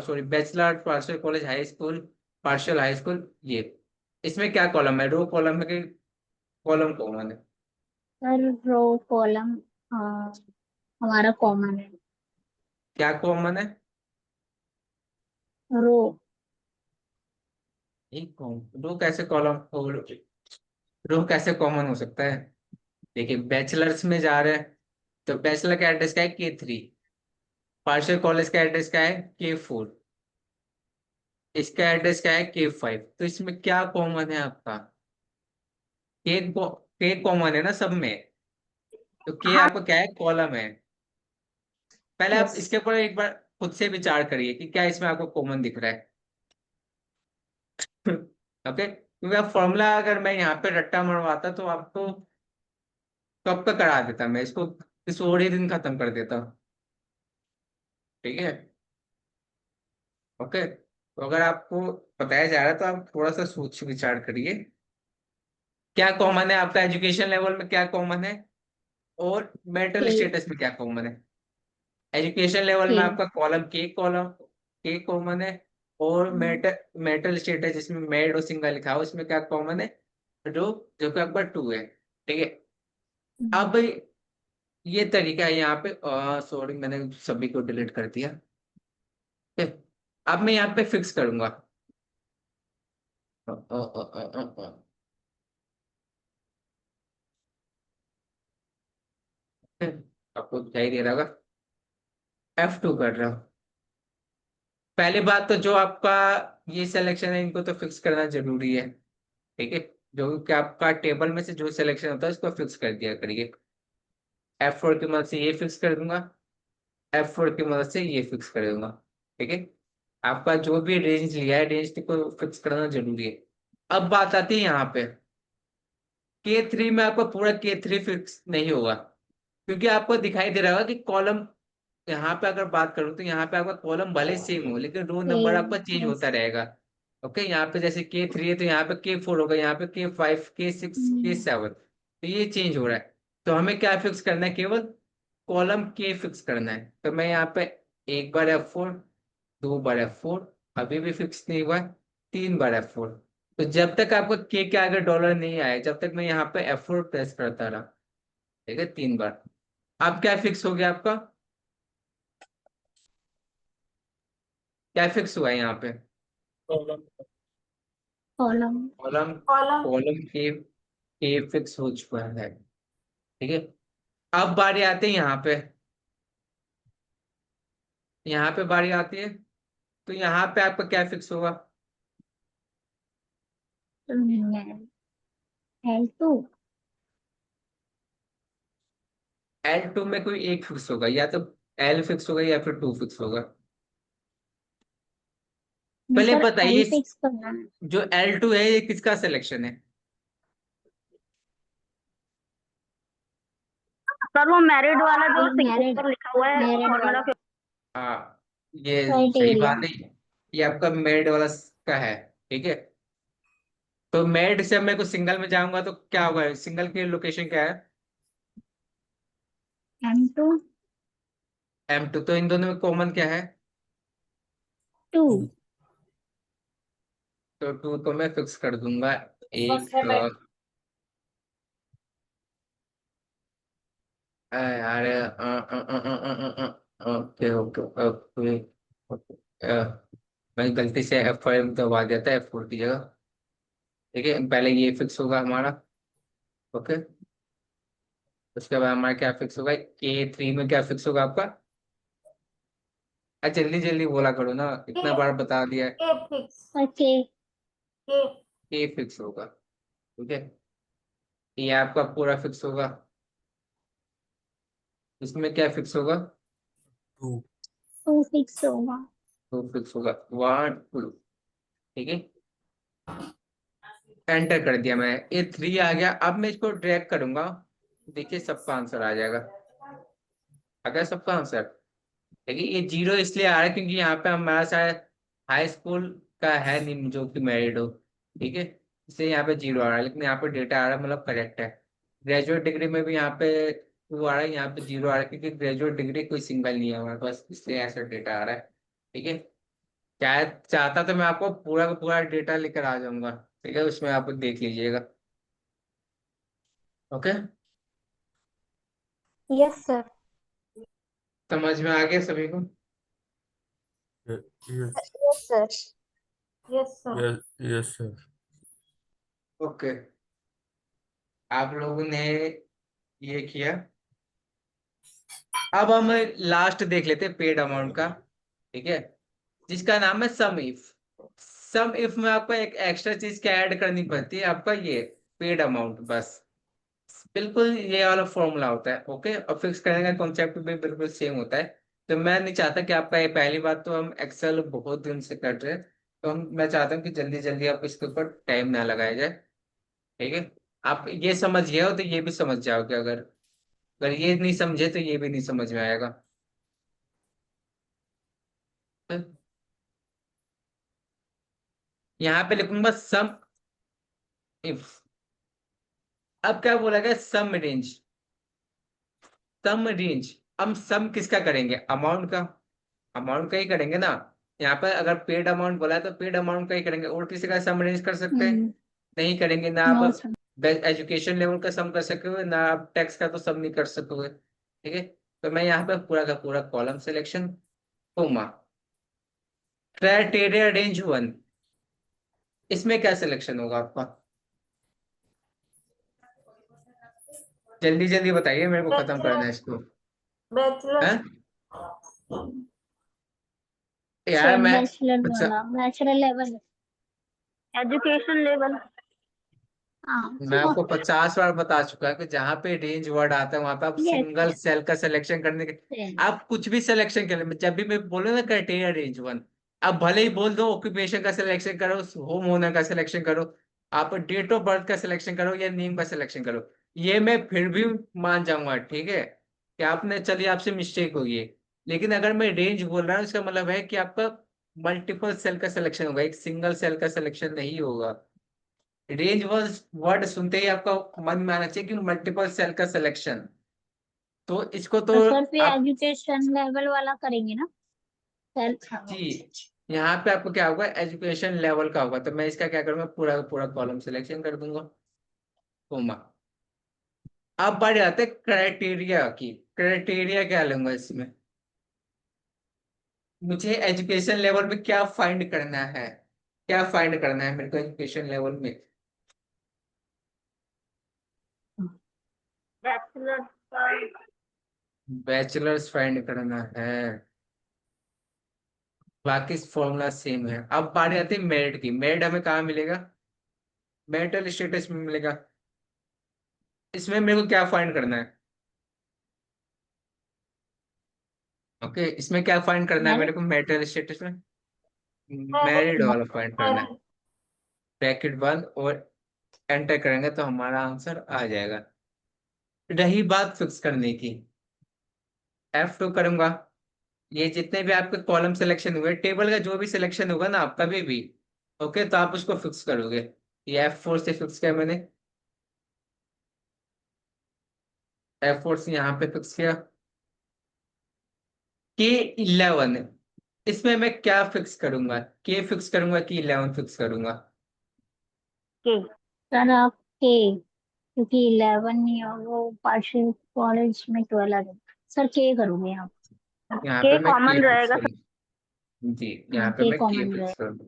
sorry bachelor partial college high school, partial high school, ये। इसमें क्या कॉलम है, रो कॉलम है कि कॉलम कॉमन है? सर रो कॉलम हमारा कॉमन है, क्या कॉमन है? रो, एक रो कैसे कॉलम, रो कैसे कॉमन हो सकता है? देखिए, बैचलर्स में जा रहे हैं तो बैचलर का एड्रेस क्या है, K3। पार्शियल कॉलेज का एड्रेस क्या है, K4। इसका एड्रेस क्या है, K5। तो इसमें क्या कॉमन है आपका, के कॉमन है ना सब में। तो के हाँ। आपका क्या है, कॉलम है। पहले आप यस इसके ऊपर एक बार खुद से विचार करिए कि क्या इसमें आपको कॉमन दिख रहा है। ओके, क्योंकि आप फॉर्मूला अगर मैं यहाँ पे रट्टा मरवाता तो आपको कब का करा देता, मैं इसको इस और ही दिन खत्म कर देता। ठीक है, ओके। तो अगर आपको बताया जा रहा है तो आप थोड़ा सा सोच विचार करिए, क्या कॉमन है आपका एजुकेशन लेवल में, क्या कॉमन है, और मेंटल के स्टेटस में क्या कॉमन है। एजुकेशन लेवल के में आपका कॉलम के कॉमन है, और मेंटल स्टेटस जिसमें मेड और सिंगल लिखा है उसमें क्या कॉमन है, जो जो कि आपका 2 है। ठीक है, अब ये तरीका है यहाँ पे, सॉरी मैंने सभी को डिलीट कर दिया। ठीक है? अब मैं यहाँ पे फिक्स करूंगा। आपको दिखाई दे रहा होगा, F2 कर रहा हूँ। पहली बात तो जो आपका ये सिलेक्शन है इनको तो फिक्स करना जरूरी है। ठीक है, जो कि आपका टेबल में से जो सिलेक्शन होता है उसको फिक्स कर दिया करिए। F4 की मदद से ये फिक्स कर दूंगा, F4 की मदद से ये फिक्स कर दूंगा। ठीक है, आपका जो भी रेंज लिया है रेंज को फिक्स करना जरूरी है। अब बात आती है यहाँ पे, K3 में आपका पूरा K3 फिक्स नहीं होगा, क्योंकि आपको दिखाई दे रहा होगा कि कॉलम यहाँ पे अगर बात करूँ तो यहाँ पे आपका कॉलम भले सेम हो लेकिन रो नंबर आपका चेंज होता रहेगा। ओके, यहाँ पे जैसे K3 है तो यहाँ पे K4 होगा, यहाँ पे K5, K6, K7, तो ये चेंज हो रहा है। तो हमें क्या फिक्स करना है, केवल कॉलम K फिक्स करना है। तो मैं यहाँ पे एक बार F4, दो बार F4, अभी भी फिक्स नहीं हुआ है, तीन बार F4। तो जब तक आपका K के आगे डॉलर नहीं आए, जब तक मैं यहाँ पे F4 प्रेस करता रहा, ठीक है, तीन बार। अब क्या फिक्स हो गया आपका, क्या फिक्स हुआ है यहाँ पे, कॉलम कॉलम कॉलम कॉलम के फिक्स हो चुका है। ठीक है, अब बारी आती है यहाँ पे, यहाँ पे बारी आती है तो यहाँ पे आपका क्या फिक्स होगा, L2। L2 में कोई एक फिक्स होगा, या तो L फिक्स होगा या फिर 2 फिक्स होगा। पहले सर बताइए, L फिक्स करना है। जो L2 है ये किसका सिलेक्शन है। सर वो मैरिड वाला जो मैरिड ऊपर लिखा हुआ है मैरिड फॉर्मूला वाला के हाँ, ये सही क्राइटेरिया। बात है, ये आपका मेरिट वाला का है। ठीक है, तो मेरिट से मैं कुछ सिंगल में जाऊंगा तो क्या होगा, सिंगल की लोकेशन क्या है, M2 M2। तो इन दोनों में कॉमन क्या है, 2। तो 2 को मैं फिक्स कर दूंगा। एक यार, ओके ओके ओके ओके, मैं गलती से F5 दबा दिया था, F4 की जगह। ठीक है, पहले ये फिक्स होगा हमारा। ओके, उसके बाद हमारा क्या फिक्स होगा, K3 में क्या फिक्स होगा आपका, जल्दी जल्दी बोला करो ना, इतना बार बता दिया है। ओके। K फिक्स होगा। ठीक है, ये आपका पूरा फिक्स होगा। इसमें क्या फिक्स होगा, 2 2 फिक्स होगा। तो फिक्स होगा 1 2। ठीक है, एंटर कर दिया मैं, ये 3 आ गया। अब मैं इसको ड्रैग करूंगा, देखिए सबका आंसर आ जाएगा। आ गया सबका आंसर। देखिए ये 0 इसलिए आ रहा है क्योंकि यहाँ पे हमारा शायद हाई स्कूल का है नहीं जो कि मैरिड हो। ठीक है, इसलिए यहाँ पे 0 आ रहा है, लेकिन यहाँ पे डेटा आ रहा है, मतलब करेक्ट है। ग्रेजुएट डिग्री में भी यहाँ पे 2 आ रहा है, यहाँ पे 0 आ रहा है क्योंकि ग्रेजुएट डिग्री कोई सिंगल नहीं है हमारे पास, इसलिए ऐसा डेटा आ रहा है। ठीक है, शायद चाहता तो मैं आपको पूरा का पूरा डेटा लेकर आ जाऊंगा। ठीक है, उसमें आप देख लीजिएगा। Okay, yes sir. समझ में आ गया सभी को। Yes yes sir. Yes sir. Yes yes sir. Okay, आप लोगों ने ये किया। अब हम लास्ट देख लेते हैं पेड अमाउंट का। ठीक है, जिसका नाम है सम इफ। सम इफ में आपको एक एक्स्ट्रा चीज क्या ऐड करनी पड़ती है, आपका ये पेड अमाउंट, बस बिल्कुल ये वाला फॉर्मूला होता है। ओके, और फिक्स करने का कॉन्सेप्ट भी बिल्कुल सेम होता है। तो मैं नहीं चाहता कि आपका ये, पहली बात तो हम एक्सेल बहुत दिन से कर रहे हैं, तो मैं चाहता हूँ कि जल्दी जल्दी आप इसके ऊपर टाइम ना लगाया जाए। ठीक है, आप ये समझ गए हो तो ये भी समझ जाओगे, अगर अगर ये नहीं समझे तो ये भी नहीं समझ में आएगा। यहाँ पे लिखूंगा सम इफ। अब क्या बोला गया, सम रेंज। सम रेंज, हम सम किसका करेंगे, अमाउंट का। अमाउंट का ही करेंगे ना। यहाँ पर अगर पेड अमाउंट बोला है तो पेड अमाउंट का ही करेंगे, और किसी का सम रेंज कर सकते हैं, नहीं करेंगे ना। नो आप सर। एजुकेशन लेवल का सम कर सकोगे ना, आप टैक्स का तो सम नहीं कर सकोगे। ठीक है, तो मैं यहाँ पे पूरा का पूरा column selection, comma, criteria range 1, इसमें क्या सिलेक्शन होगा आपका, जल्दी जल्दी बताइए, मेरे को खत्म करना है इसको। बैचलर। हैं? यार सर मैं, बैचलर अच्छा, वाला, बैचलर लेवल। Education level. हाँ। मैं आपको 50 बार बता चुका कि जहां पे रेंज वर्ड आता है वहां पे आप सिंगल यस। सेल का सिलेक्शन करने के, आप कुछ भी सिलेक्शन कर ले। जब भी मैं बोलूँ ना क्राइटेरिया रेंज 1, आप भले ही बोल दो ऑक्यूपेशन का सिलेक्शन करो, होम ओनर का सिलेक्शन करो, आप डेट ऑफ बर्थ का सिलेक्शन करो या नेम का सिलेक्शन करो, ये मैं फिर भी मान जाऊंगा। ठीक है, कि आपने, चलिए आपसे मिस्टेक हुई है, लेकिन अगर मैं रेंज बोल रहा हूँ इसका मतलब है कि आपका मल्टीपल सेल का सिलेक्शन होगा, एक सिंगल सेल का सिलेक्शन नहीं होगा। रेंज वर्ड सुनते ही आपका मन में आना चाहिए कि मल्टीपल सेल का सिलेक्शन। तो इसको तो तो सर फिर आप एजुकेशन लेवल वाला करेंगे ना सर? जी, यहाँ पे आपको क्या होगा, एजुकेशन लेवल का होगा, तो मैं इसका क्या करूंगा, पूरा का पूरा कॉलम सिलेक्शन कर दूंगा, कोमा। अब बारी आते हैं क्राइटेरिया की। क्राइटेरिया क्या लूंगा इसमें, मुझे एजुकेशन लेवल में क्या फाइंड करना है, क्या फाइंड करना है मेरे को एजुकेशन लेवल में। बैचलर बैचलर्स फाइंड करना है, बाकी फॉर्मूला सेम है। अब बारी आती है मेरिट की। मेरिट हमें कहाँ मिलेगा, मेरिटल स्टेटस में मिलेगा। इसमें मेरे को क्या फाइंड करना है, ओके इसमें क्या फाइंड करना है मेरे मेरिट। को, मेरिटल स्टेटस में मैरिड वाला फाइंड करना है। ब्रैकेट बंद और एंटर करेंगे तो हमारा आंसर आ जाएगा। रही बात फिक्स करने की, F2 करूंगा। ये जितने भी आपके कॉलम सिलेक्शन हुए, टेबल का जो भी सिलेक्शन होगा ना आप कभी भी, ओके तो आप उसको फिक्स करोगे। ये F4 से फिक्स किया मैंने, F4 से यहाँ पे फिक्स किया। K11, इसमें मैं क्या फिक्स करूंगा, के फिक्स करूंगा कि 11 फिक्स करूंगा। के सर आप के, क्योंकि 11 या वो पार्शियल कॉलेज में 12 आ गया। सर के करोगे आप? यहाँ के पे मैं के कॉमन फिक्स रहेगा सर। करूंगा जी, यहाँ हाँ पे के मैं के कॉमन फिक्स रहे। करूंगा।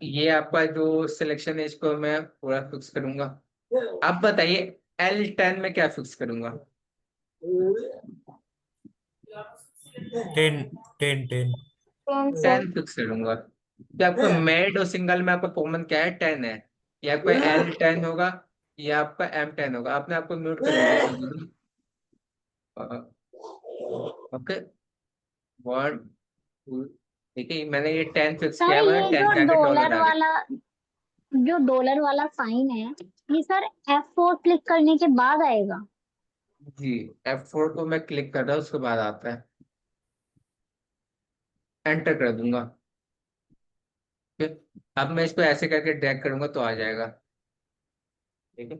ये आपका जो सिलेक्शन है इसको मैं पूरा फिक्स करूंगा। अब बताइए L10 में क्या फिक्स करूंगा। 10, 10, 10. 10 सर। 10 फिक्स करूंगा, तो आपका मेड और सिंगल में आपका कॉमन क्या है, 10 है। ये आपका L10 होगा, ये आपका M10 होगा। आपने आपको म्यूट कर लिया है। ओके, 1 2, ठीक है मैंने ये 10 फिक्स सर किया, मैंने ये 10 जो के आगे डॉलर डॉलर आ गया। वाला, जो डॉलर वाला साइन है, ये सर F4 क्लिक करने के बाद आएगा? जी, F4 को मैं क्लिक कर रहा हूँ उसके बाद आता है, एंटर कर दूंगा। ठीक है? अब मैं इसको ऐसे करके ड्रैग करूंगा तो आ जाएगा, ठीक है।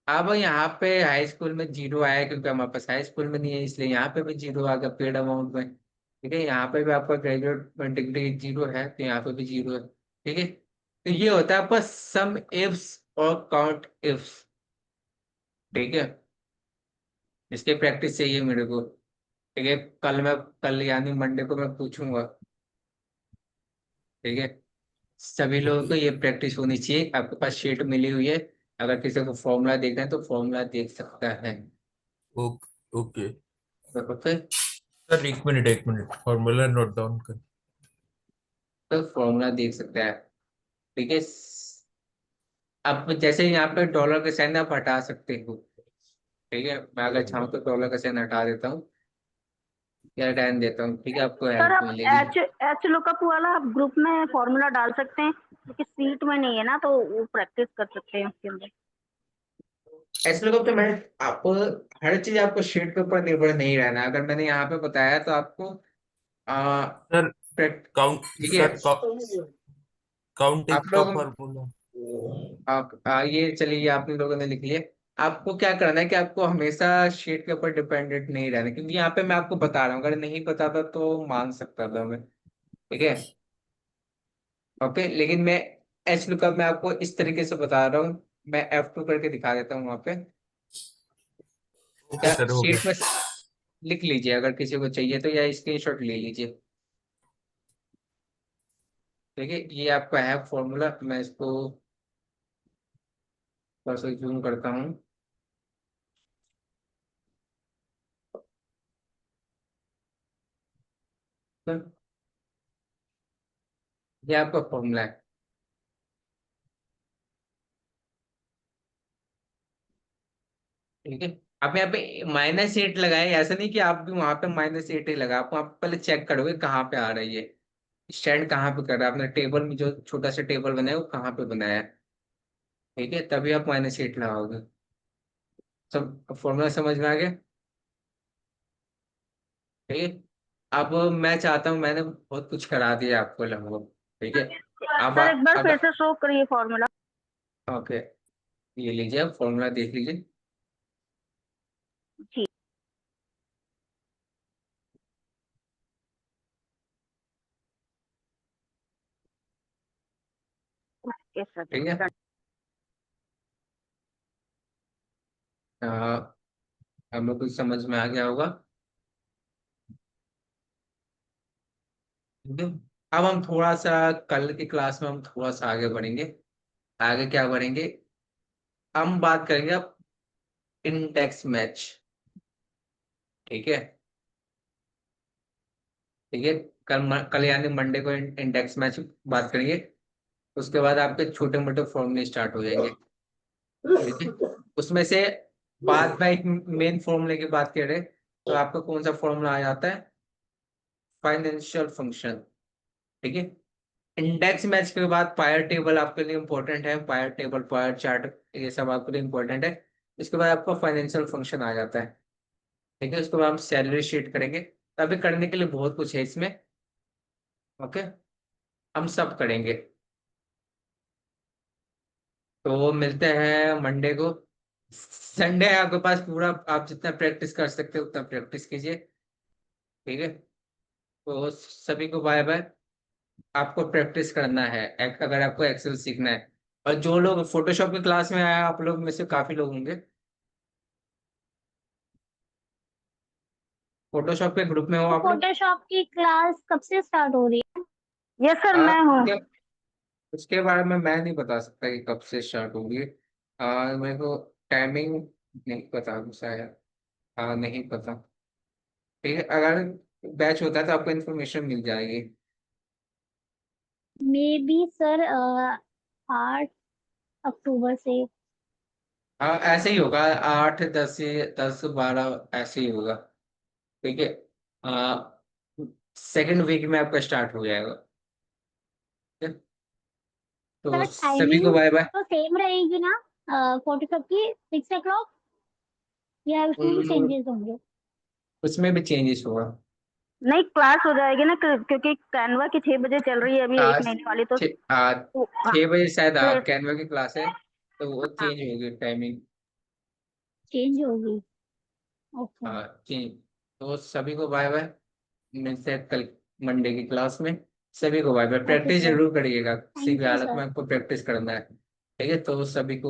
अब यहाँ पे हाई स्कूल में जीरो आया क्योंकि हमारे पास हाई स्कूल में नहीं है, इसलिए यहाँ पे भी जीरो आ गया पेड अमाउंट में। ठीक है, यहाँ पे भी आपका ग्रेजुएट डिग्री जीरो है तो यहाँ पे भी जीरो है। ठीक है, तो ये होता है आपका सम इफ्स और काउंट इफ्स। ठीक है, इसकी प्रैक्टिस चाहिए मेरे को। ठीक है, कल यानी मंडे को मैं पूछूंगा। ठीक है, सभी लोगों को ये प्रैक्टिस होनी चाहिए। आपके पास शीट मिली हुई है, अगर किसी को फॉर्मूला देखना है तो फॉर्मूला देख सकता है। Okay, okay. ओके, सर, एक मिनट फॉर्मूला नोट डाउन कर. तो फॉर्मूला देख सकता है। ठीक है, अब जैसे यहाँ पे डॉलर का साइन आप हटा सकते हो। ठीक है, मैं अगर चाहूँ तो डॉलर का साइन हटा देता हूँ या टाइम देता हूँ, ठीक है आपको सर हेल्प आप मिलेगी। एच लुकअप वाला आप ग्रुप में फॉर्मूला डाल सकते हैं, क्योंकि सीट में नहीं है ना, तो वो प्रैक्टिस कर सकते हैं उसके अंदर। ऐसे लोगों पे मैं आपको हर चीज आपको शीट के ऊपर निर्भर नहीं रहना है। अगर मैंने यहाँ पे बताया तो आपको आ, सर, काउंट ठीक है, सर काउंट आप इफ का लोग फॉर्मूला. ये चलिए ये आपने लोगों ने लिख लिया। आपको क्या करना है कि आपको हमेशा शीट के ऊपर डिपेंडेंट नहीं रहना, क्योंकि यहाँ पे मैं आपको बता रहा हूँ, अगर नहीं पता था तो मान सकता था मैं। ठीक है, ओके, लेकिन मैं एच लुकअप में आपको इस तरीके से बता रहा हूँ। मैं F2 करके दिखा देता हूँ वहां पे। ओके क्या सर, हो गया. शीट में लिख लीजिए, अगर किसी को चाहिए तो, या स्क्रीनशॉट ले लीजिए। ठीक है, ये आपका है फॉर्मूला। मैं इसको थोड़ा सा जूम करता हूँ। तो ये आपका फॉर्मूला है। ठीक है, आप यहाँ पे -8 लगाए, ऐसा नहीं कि आप भी वहां पे -8 ही लगा। आप वहाँ पे पहले चेक करोगे कहाँ पे आ रही है, स्टैंड कहाँ पे कर रहा है आपने, टेबल में जो छोटा सा टेबल बनाया है वो कहाँ पे बनाया है। ठीक है, तभी आप -8 लगाओगे। सब फॉर्मूला समझ में आ गया। ठीक है। अब मैं चाहता हूँ, मैंने बहुत कुछ करा दिया आपको लगभग, ठीक है। अब सर एक बार अब फिर से शो करिए फॉर्मूला। ओके, ये लीजिए, अब फॉर्मूला देख लीजिए। जी ओके सर। ठीक है। हमें कुछ समझ में आ गया होगा, ठीक है। अब हम थोड़ा सा कल की क्लास में हम थोड़ा सा आगे बढ़ेंगे। आगे क्या बढ़ेंगे, हम बात करेंगे अब इंडेक्स मैच, ठीक है। ठीक है, कल यानी मंडे को इंडेक्स मैच बात करेंगे। उसके बाद आपके छोटे मोटे फॉर्मूले स्टार्ट हो जाएंगे, ठीक है। उसमें से बाद में एक मेन फॉर्मूले की बात करें तो आपका कौन सा फॉर्मूला आ जाता है, फाइनेंशियल फंक्शन, ठीक है। इंडेक्स मैच के बाद पायर टेबल आपके लिए इंपॉर्टेंट है, पायर टेबल, पायर चार्ट, ये सब आपके लिए इंपॉर्टेंट है। इसके बाद आपका फाइनेंशियल फंक्शन आ जाता है, ठीक है। उसके बाद हम सैलरी शीट करेंगे। तो अभी करने के लिए बहुत कुछ है इसमें, ओके, हम सब करेंगे। तो मिलते हैं मंडे को। संडे है आपके पास पूरा, आप जितना प्रैक्टिस कर सकते हो उतना प्रैक्टिस कीजिए, ठीक है। तो सभी को बाय बाय। आपको प्रैक्टिस करना है, अगर आपको एक्सेल सीखना है। और जो लोग फोटोशॉप की क्लास में आए, आप लोग में से काफी लोग होंगे फोटोशॉप के ग्रुप में हो तो आप लोग। फोटोशॉप की क्लास कब से स्टार्ट हो रही है? यस सर आ, मैं हूँ। उसके उसके बारे में मैं नहीं बता सकता कि कब से स्टार्ट होगी। मेरे को टाइमिंग नहीं पता शायद, नहीं पता, ठीक है। अगर बैच होता है तो आपको इन्फॉर्मेशन मिल जाएगी। मे बी सर 8 अक्टूबर से। ऐसे ही होगा, 8, 10 से 10, 12 ऐसे ही होगा, ठीक है। सेकेंड वीक में आपका स्टार्ट हो जाएगा, ठीक है? तो सर सभी को टाइमिंग बाय बाय। तो सेम रहेगी ना फोटोशॉप की, 6 o'clock, या उसमें भी चेंजेस होंगे? उसमें भी चेंजेस होगा। नहीं क्लास हो जाएगी ना क्योंकि कैनवा की 6 बजे चल रही है अभी 1 महीने वाली तो। छ- आ, हाँ 6 बजे शायद तो कैनवा की क्लास है, तो वो हाँ चेंज होगी टाइमिंग। चेंज होगी, ओके। चेंज। तो सभी को बाय बाय, मिलते हैं कल मंडे की क्लास में। सभी को bye bye, okay practice sir, जरूर करिएगा, किसी भी थैंक यू हालत सर। में आपको प्रैक्टिस करना है, ठीक है। तो सभी को